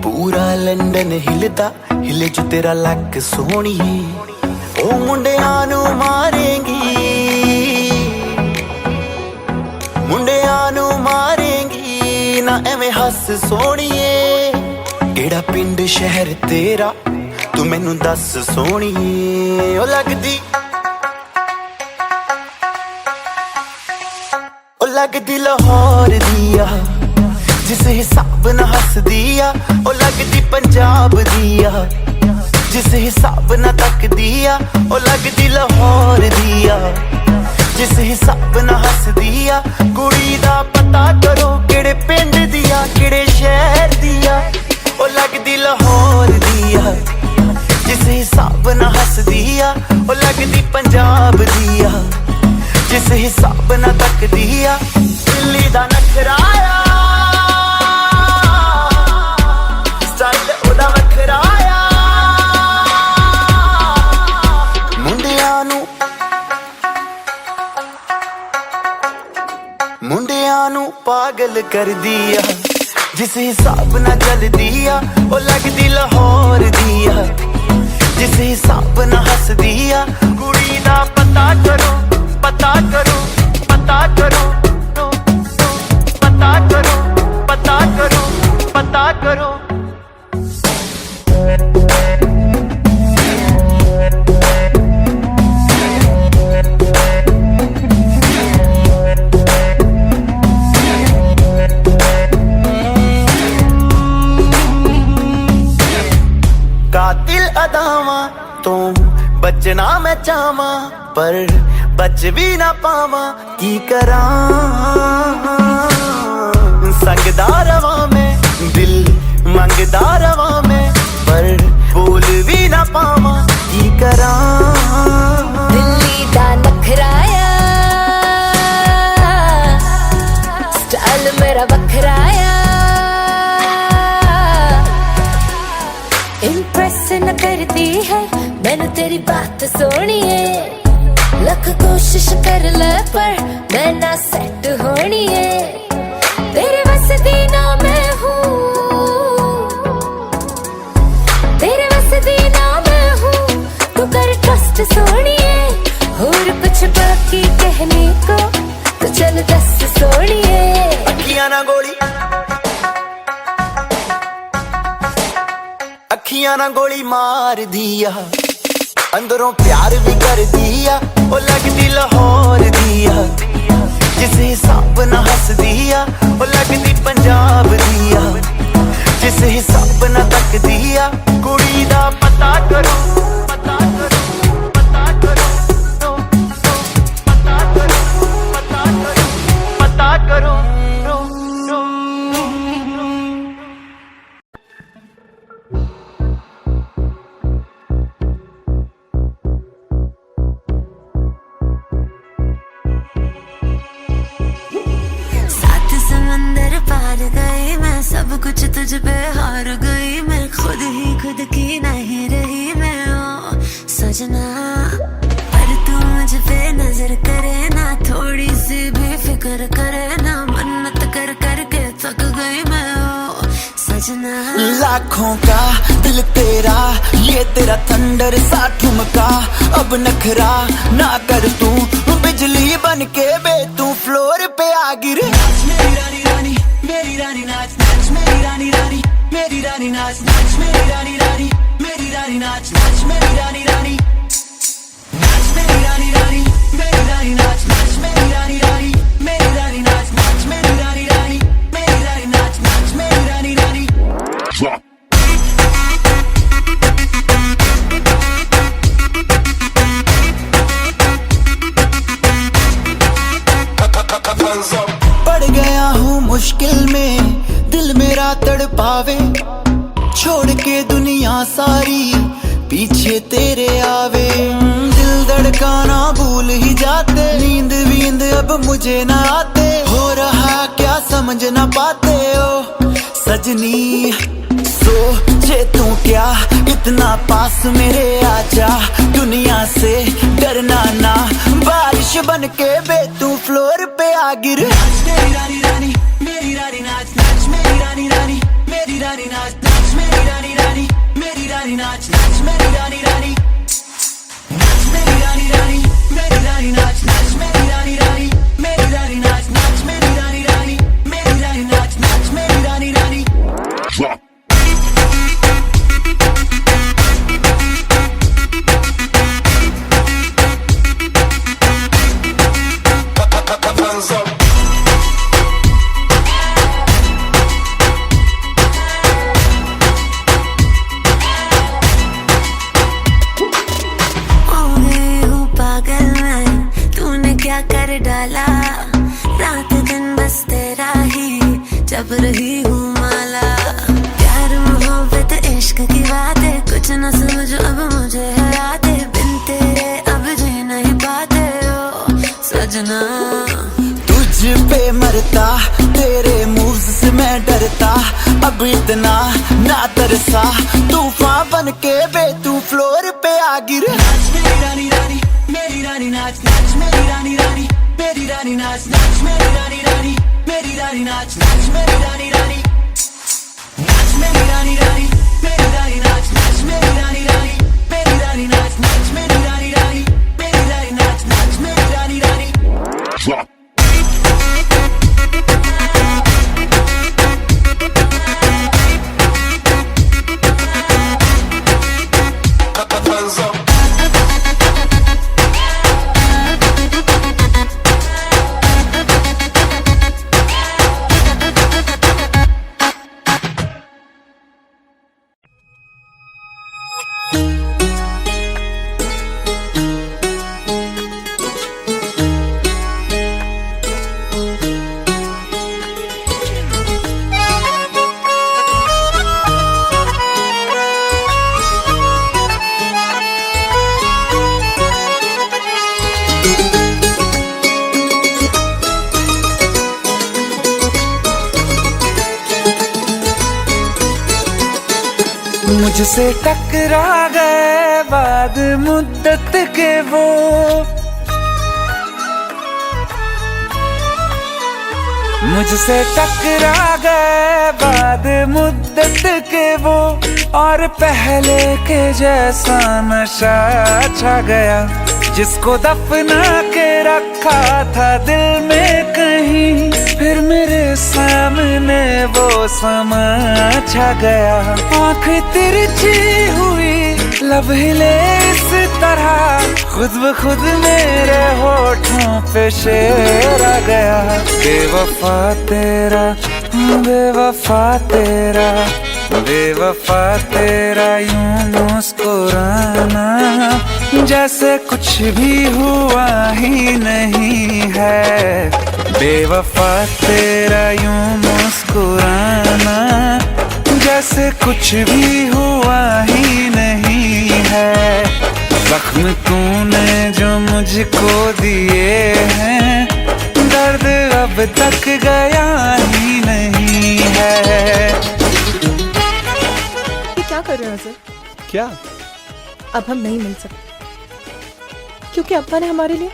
पूरा लंदन हिलदा हिले जो तेरा लक सोनी। ओ मुंडियां नू मारेंगी, मुंडियां नू मारेंगी ना एवें हस सोनिए। केड़ा पिंड शहर तेरा तू मैनू दस सोनिए। ओ लगदी लगदी लाहौर दिया जिस हिसाब न हस दिया। ओ लगदी पंजाब दिया जिस हिसाब न तक दिया। ओ लगदी लाहौर दिया जिस हिसाब न हस दिया। कुड़ी दा पता करो केड़े पिंड दिया केड़े शहर दिया। ओ लगदी लाहौर दिया जिस हिसाब न हस दिया। ओ लगदी पंजाब दिया जिस हिसाब न तक दिया। दिल्ली दा नखराया स्टाइल ओदा वखराया। मुंडियां नू ਮੁੰਡਿਆਂ ਨੂੰ ਪਾਗਲ ਕਰਦੀ ਆ ਜਿਸ ਹਿਸਾਬ ਨਾਲ ਚੱਲਦੀ ਆ ਉਹ ਲੱਗਦੀ ਲਾਹੌਰ ਦੀ ਆ ਜਿਸ ਹਿਸਾਬ ਨਾਲ ਹੱਸਦੀ ਆ ਕੁੜੀ ਦਾ ਪਤਾ ਕਰੋ ਪਤਾ ਕਰੋ ਪਤਾ ਕਰੋ ਪਤਾ ਕਰੋ ਪਤਾ ਕਰੋ ਪਤਾ ਕਰੋ कातिल अदावां तो बचना मैं चाहवां पर बच भी ना पावां की करां संगदा रवां मैं दिल मंगदा रवां मैं पर बोल भी ना पावां की करां दिल्ली दा नखराया स्टाइल मेरा बखराया इम्प्रेस न करती है मैंने तेरी बात सोनी है लख कोशिश कर ले पर मैं ना सेट होनी है तेरे बस दी ना मैं हूँ तेरे बस दी ना मैं हूँ तू कर ट्रस्ट सोनी है और कुछ बाकी कहने को तो चल दस सोनी है अखियां ना गोली अखियां ना गोली मार दिया अंदरों प्यार भी कर दिया ओ लगदी लाहौर दिया जिस हिसाब ना हंस दिया ओ लगदी पंजाब दिया जिस हिसाब ना तक दिया कुड़ी दा पता करो पता करो पता करो पता करो पता करो पता करो सब कुछ तुझ पे हार गई मैं खुद ही खुद की नहीं रही मैं ओ सजना पर तू मुझ पे नजर करे ना थोड़ी सी भी फिक्र करे ना मन्नत कर करके थक गई मैं ओ सजना लाखों का दिल तेरा ये तेरा थंडर सा ठुमका अब नखरा ना कर तू बिजली बन के बे तू फ्लोर पे आ गिर मेरी रानी रानी मेरी रानी नाच नाच मेरी रानी रानी मेरी रानी नाच नाच मेरी रानी रानी मेरी रानी नाच नाच मेरी रानी रानी नाच मेरी रानी रानी मेरी रानी नाच नाच मेरी रानी रानी मेरी रानी नाच नाच मेरी रानी रानी मेरी रानी नाच नाच मेरी रानी रानी पड़ गया हूँ मुश्किल में दिल मेरा तड़पावे छोड़ के दुनिया सारी पीछे तेरे आवे दिल धड़काना भूल ही जाते नींद वींद अब मुझे ना आते हो रहा क्या समझ ना पाते हो सजनी सोचे तू क्या इतना पास मेरे आजा दुनिया से डरना ना बारिश बन के बे तू फ्लोर पे आ गिर मेरी रानी रानी मेरी रानी नाच नाच मेरी रानी रानी मेरी रानी नाच नाच मेरी रानी रानी मेरी रानी नाच नाच मेरी रानी रानी नाच मेरी रानी रानी मेरी रानी नाच नाच मेरी रानी रानी मेरी रानी नाच नाच मेरी रानी रानी मेरी रानी नाच नाच मेरी रानी रानी कर डाला रात दिन बस तेरा ही जब रही हूँ माला प्यार मोहब्बत इश्क की बातें कुछ न समझ अब मुझे हराते बिन तेरे अब जी नहीं पाते हो सजना तुझ पे मरता तेरे मूव्स से मैं डरता अब इतना ना तरसा तूफान बन के बे तू फ्लोर पे आ गिर मेरी रानी रानी मेरी रानी नाच नाच मेरी रानी रानी मेरी रानी रानी नाच नाच मेरी रानी रानी, मेरी रानी नाच नाच मेरी रानी रानी, नाच मेरी रानी रानी, मेरी रानी नाच नाच मेरी रानी रानी, मेरी रानी नाच नाच मेरी रानी रानी, मेरी रानी नाच नाच मेरी रानी रानी। मुझसे टकरा गए बाद मुद्दत के वो, मुझसे टकरा गए बाद मुद्दत के वो, और पहले के जैसा नशा छा गया। जिसको दफना के रखा था दिल में कहीं, फिर मेरे सामने वो समा छा गया। आँख तिरछी हुई लब हिले इस तरह, खुद ब खुद मेरे होठों पे शेर आ गया। बेवफा तेरा, बेवफा तेरा, बेवफा तेरा यूं मुस्कुराना, जैसे कुछ भी हुआ ही नहीं है। बेवफा तेरा यूं मुस्कुराना, जैसे कुछ भी हुआ ही नहीं है। जख्म तूने जो मुझको दिए हैं, दर्द अब तक गया ही नहीं है। क्या कर रहे हो सर? क्या? अब हम नहीं मिल सकते क्योंकि अब्बा ने हमारे लिए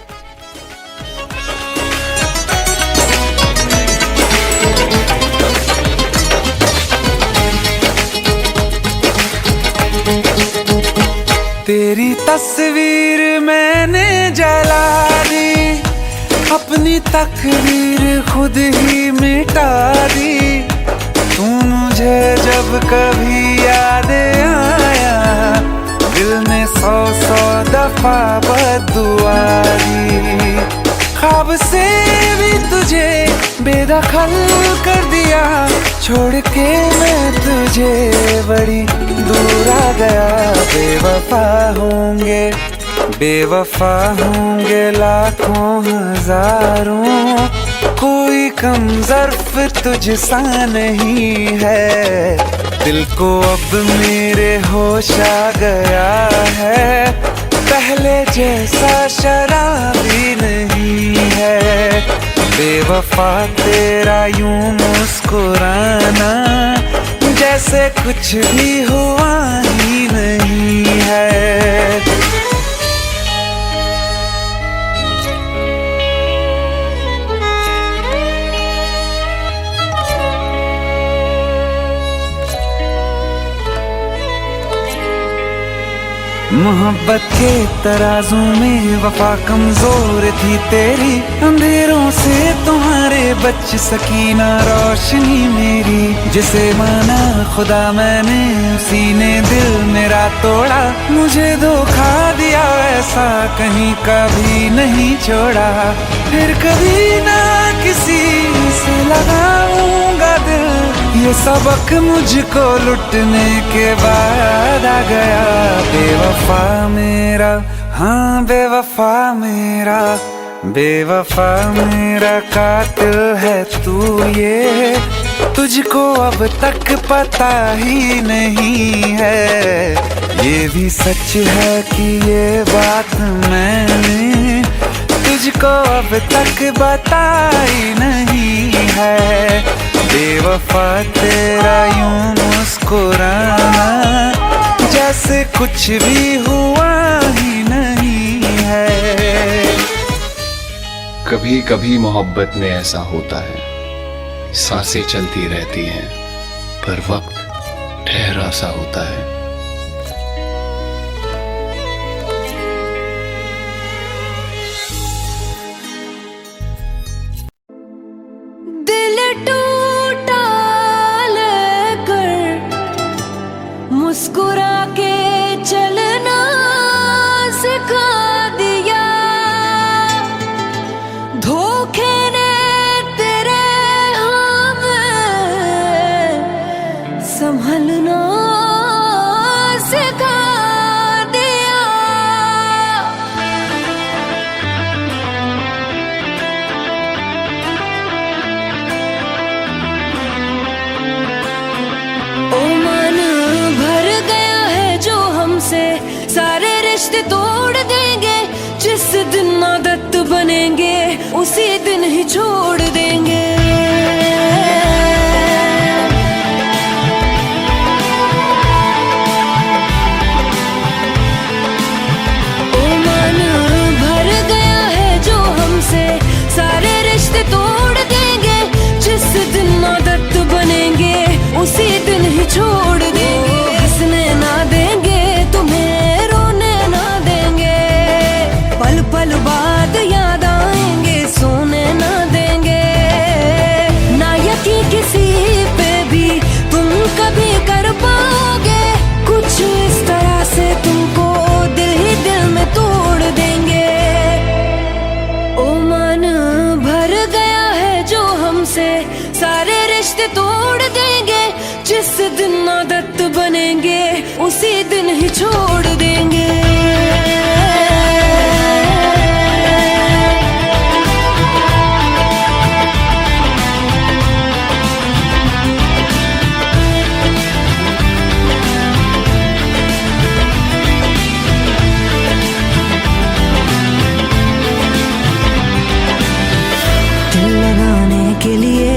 तेरी तस्वीर मैंने जला दी, अपनी तकदीर खुद ही मिटा दी। तू मुझे जब कभी याद आया, दिल ने 100 दफा बद्दुआ दी। ख्वाब से भी तुझे बेदखल कर दिया, छोड़ के मैं तुझे बड़ी दूर आ गया। बेवफा होंगे, बेवफा होंगे लाखों हजारों, कोई कम ज़र्फ तुझसा नहीं है। दिल को अब मेरे होश आ गया है, पहले जैसा शराबी नहीं है। बेवफा तेरा यूं मुस्कुराना, जैसे कुछ भी हुआ ही नहीं है। मोहब्बत के तराजू में वफा कमजोर थी तेरी, अंधेरों से तुम्हारे बच सकी ना रोशनी मेरी। जिसे माना खुदा मैंने, उसी ने दिल मेरा तोड़ा। मुझे धोखा दिया ऐसा कहीं कभी नहीं छोड़ा, फिर कभी ना किसी से लगाऊंगा दिल। ये सबक मुझको लुटने के बाद आ गया। बेवफा मेरा, हाँ बेवफा मेरा, बेवफा मेरा कातिल है तू, ये तुझको अब तक पता ही नहीं है। ये भी सच है कि ये बात मैंने तुझको अब तक बताई नहीं है। बेवफा तेरा यूं मुस्कुराना, जैसे कुछ भी हुआ ही नहीं है। कभी कभी मोहब्बत में ऐसा होता है, सांसें चलती रहती हैं पर वक्त ठहरा सा होता है। दिल टूटा लेकर मुस्कुरा के चलना सिखा दिया, धोखे ने तेरे हमें संभलना सिखा दिया। ओ मन भर गया है जो हमसे, सारे रिश्ते तोड़ देंगे। जिस दिन आदत बनेंगे उसी दिन ही छोड़ देंगे। ओ मन भर गया है जो हमसे, सारे रिश्ते तोड़ देंगे। जिस दिन आदत बनेंगे उसी दिन ही छोड़ देंगे। हंसने ना देंगे तुम्हें, रोने ना देंगे, पल पल बाद याद आएंगे, सोने ना देंगे। ना यकीन किसी पे भी तुम कभी कर पाओगे, कुछ इस तरह से तुमको दिल ही दिल में तोड़ देंगे। ओ मन भर गया है जो हमसे, सारे रिश्ते तोड़ देंगे। जिस दिन आदत बनेंगे उसी दिन ही छोड़ देंगे। दिल लगाने के लिए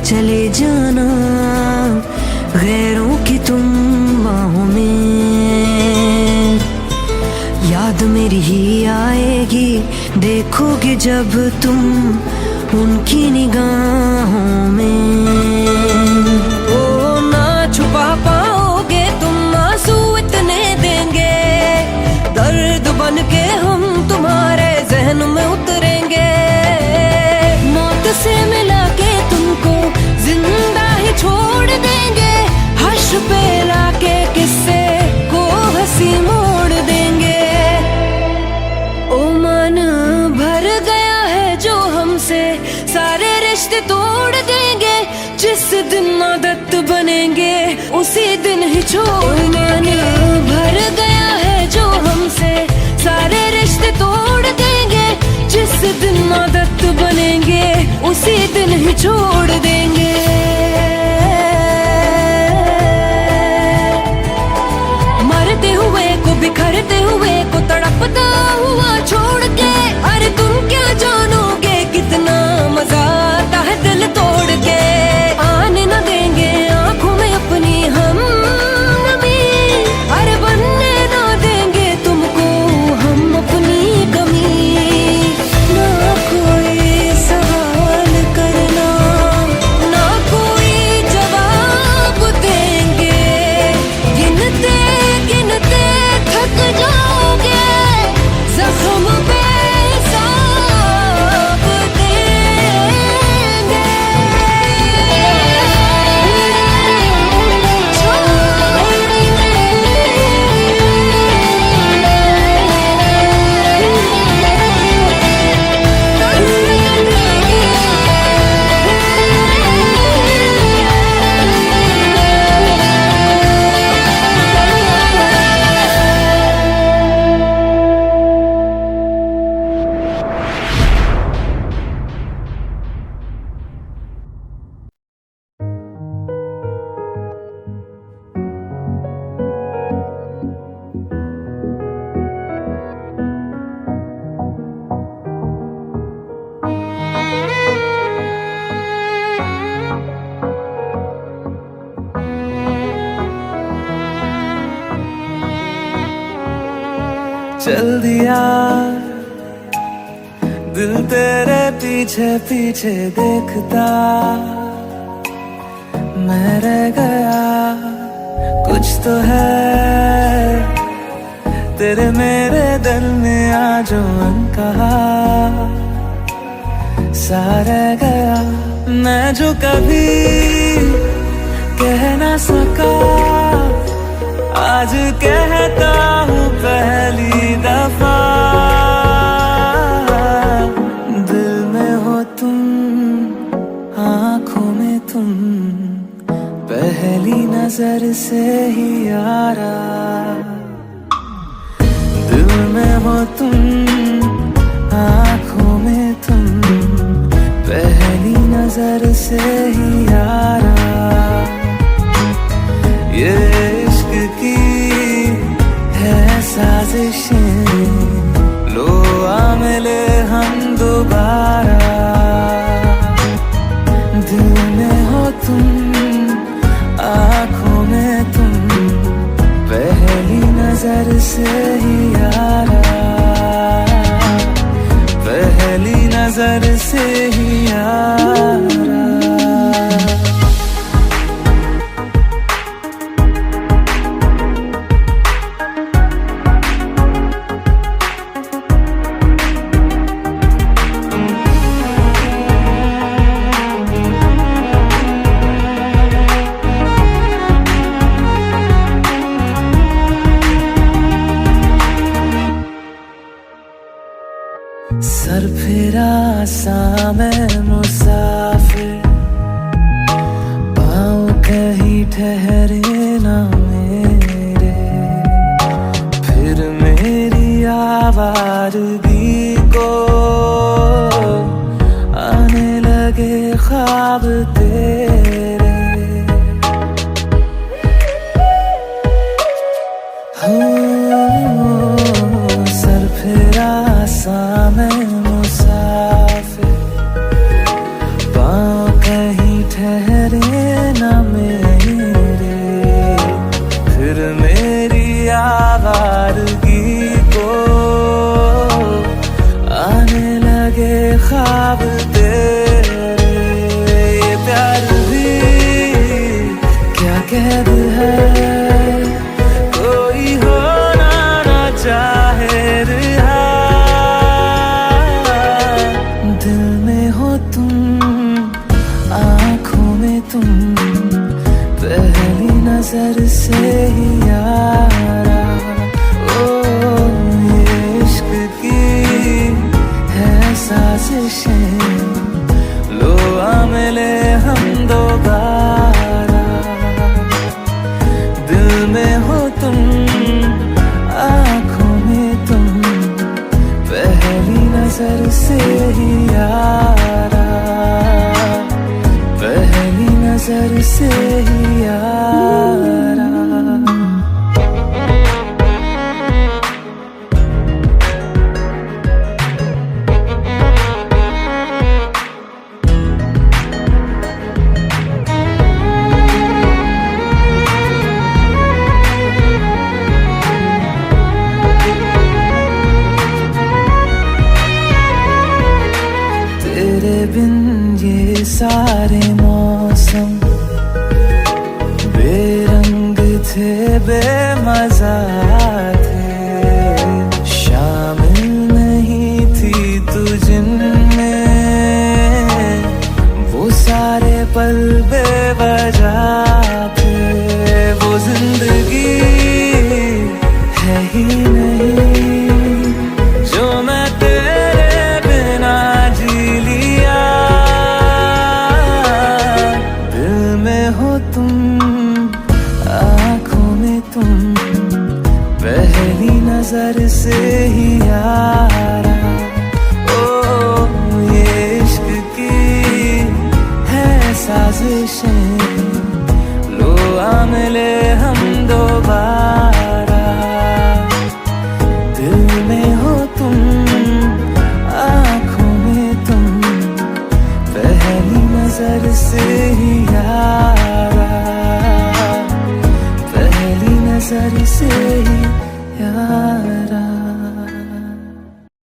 चले जाना गैरों की तुम बाहों में, याद मेरी ही आएगी देखोगे जब तुम उनकी निगाहों में। ओ ना छुपा पाओगे तुम आंसू इतने देंगे, दर्द बन के हम तुम्हारे जहन में उतरेंगे। मौत से मिला के तुमको जिंदा ही छोड़ देंगे, हर्ष पे लाके किस्से को हंसी मोड़ देंगे। ओ मन भर गया है जो हमसे, सारे रिश्ते तोड़ देंगे। जिस दिन आदत बनेंगे उसी दिन ही छोड़ देंगे। भर गया है जो हमसे, सारे रिश्ते तोड़ देंगे। जिस दिन आदत बनेंगे उसी दिन ही छोड़ देंगे। मरते हुए को, बिखरते हुए को, तड़पता हुआ छोड़ के, अरे तुम क्या जानोगे कितना मजा आता है दिल तोड़ के। आने न देंगे आंखों में अपनी हम नमी, अरे बनने ना देंगे तुमको हम अपनी कमी। ना कोई सवाल करना, ना कोई जवाब देंगे, गिनते गिनते थक जाओगे, जख्म पे हिसाब देंगे। चल दिया दिल तेरे पीछे पीछे देखता मैं रह गया, कुछ तो है तेरे मेरे दिल में आज अनकहा सा रह गया। मैं जो कभी कह ना सका आज कहता हूँ पहली दफा। दिल में हो तुम, आँखों में तुम, पहली नजर से ही यारा। दिल में हो तुम, आँखों में तुम, पहली नजर से ही यारा। ये इश्क की है साजिशें, लो आ मिले हम दोबारा। दिल में हो तुम, आँखों में तुम, पहली नजर से ही यारा। पहली नजर से ही यारा। सर फिरा सा मैं मुसाफिर, पाँव कहीं ठहरे ना मेरे। फिर मेरी आवारगी को आने लगे ख्वाब तेरे। सर फिरा सा मैं मुसाफिर, पाँव कहीं ठहरे ना मेरे। फिर मेरी आवारगी को आने लगे ख्वाब तेरे। ये प्यार भी क्या कैद है, कोई होना ना चाहे रिहा। दिल में हो तुम, आँखों में तुम, पहली नजर से ही यारा। ओ ये इश्क की है साजिशें, लो आ मिले हम दोबारा। दिल में हो तुम, आँखों में तुम, पहली नजर से ही यारा। पहली नजर से ही यारा। तेरे बिन ये सारे मौसम बेरंग थे, बेमजा थे। शामिल नहीं थी तू जिनमें, वो सारे पल बेवजह थे। वो जिंदगी है ही नहीं जो मैं तेरे बिना जी लिया। दिल में हो तुम, आँखों में तुम, पहली नजर से ही यारा। ओ ये इश्क की है साजिशें,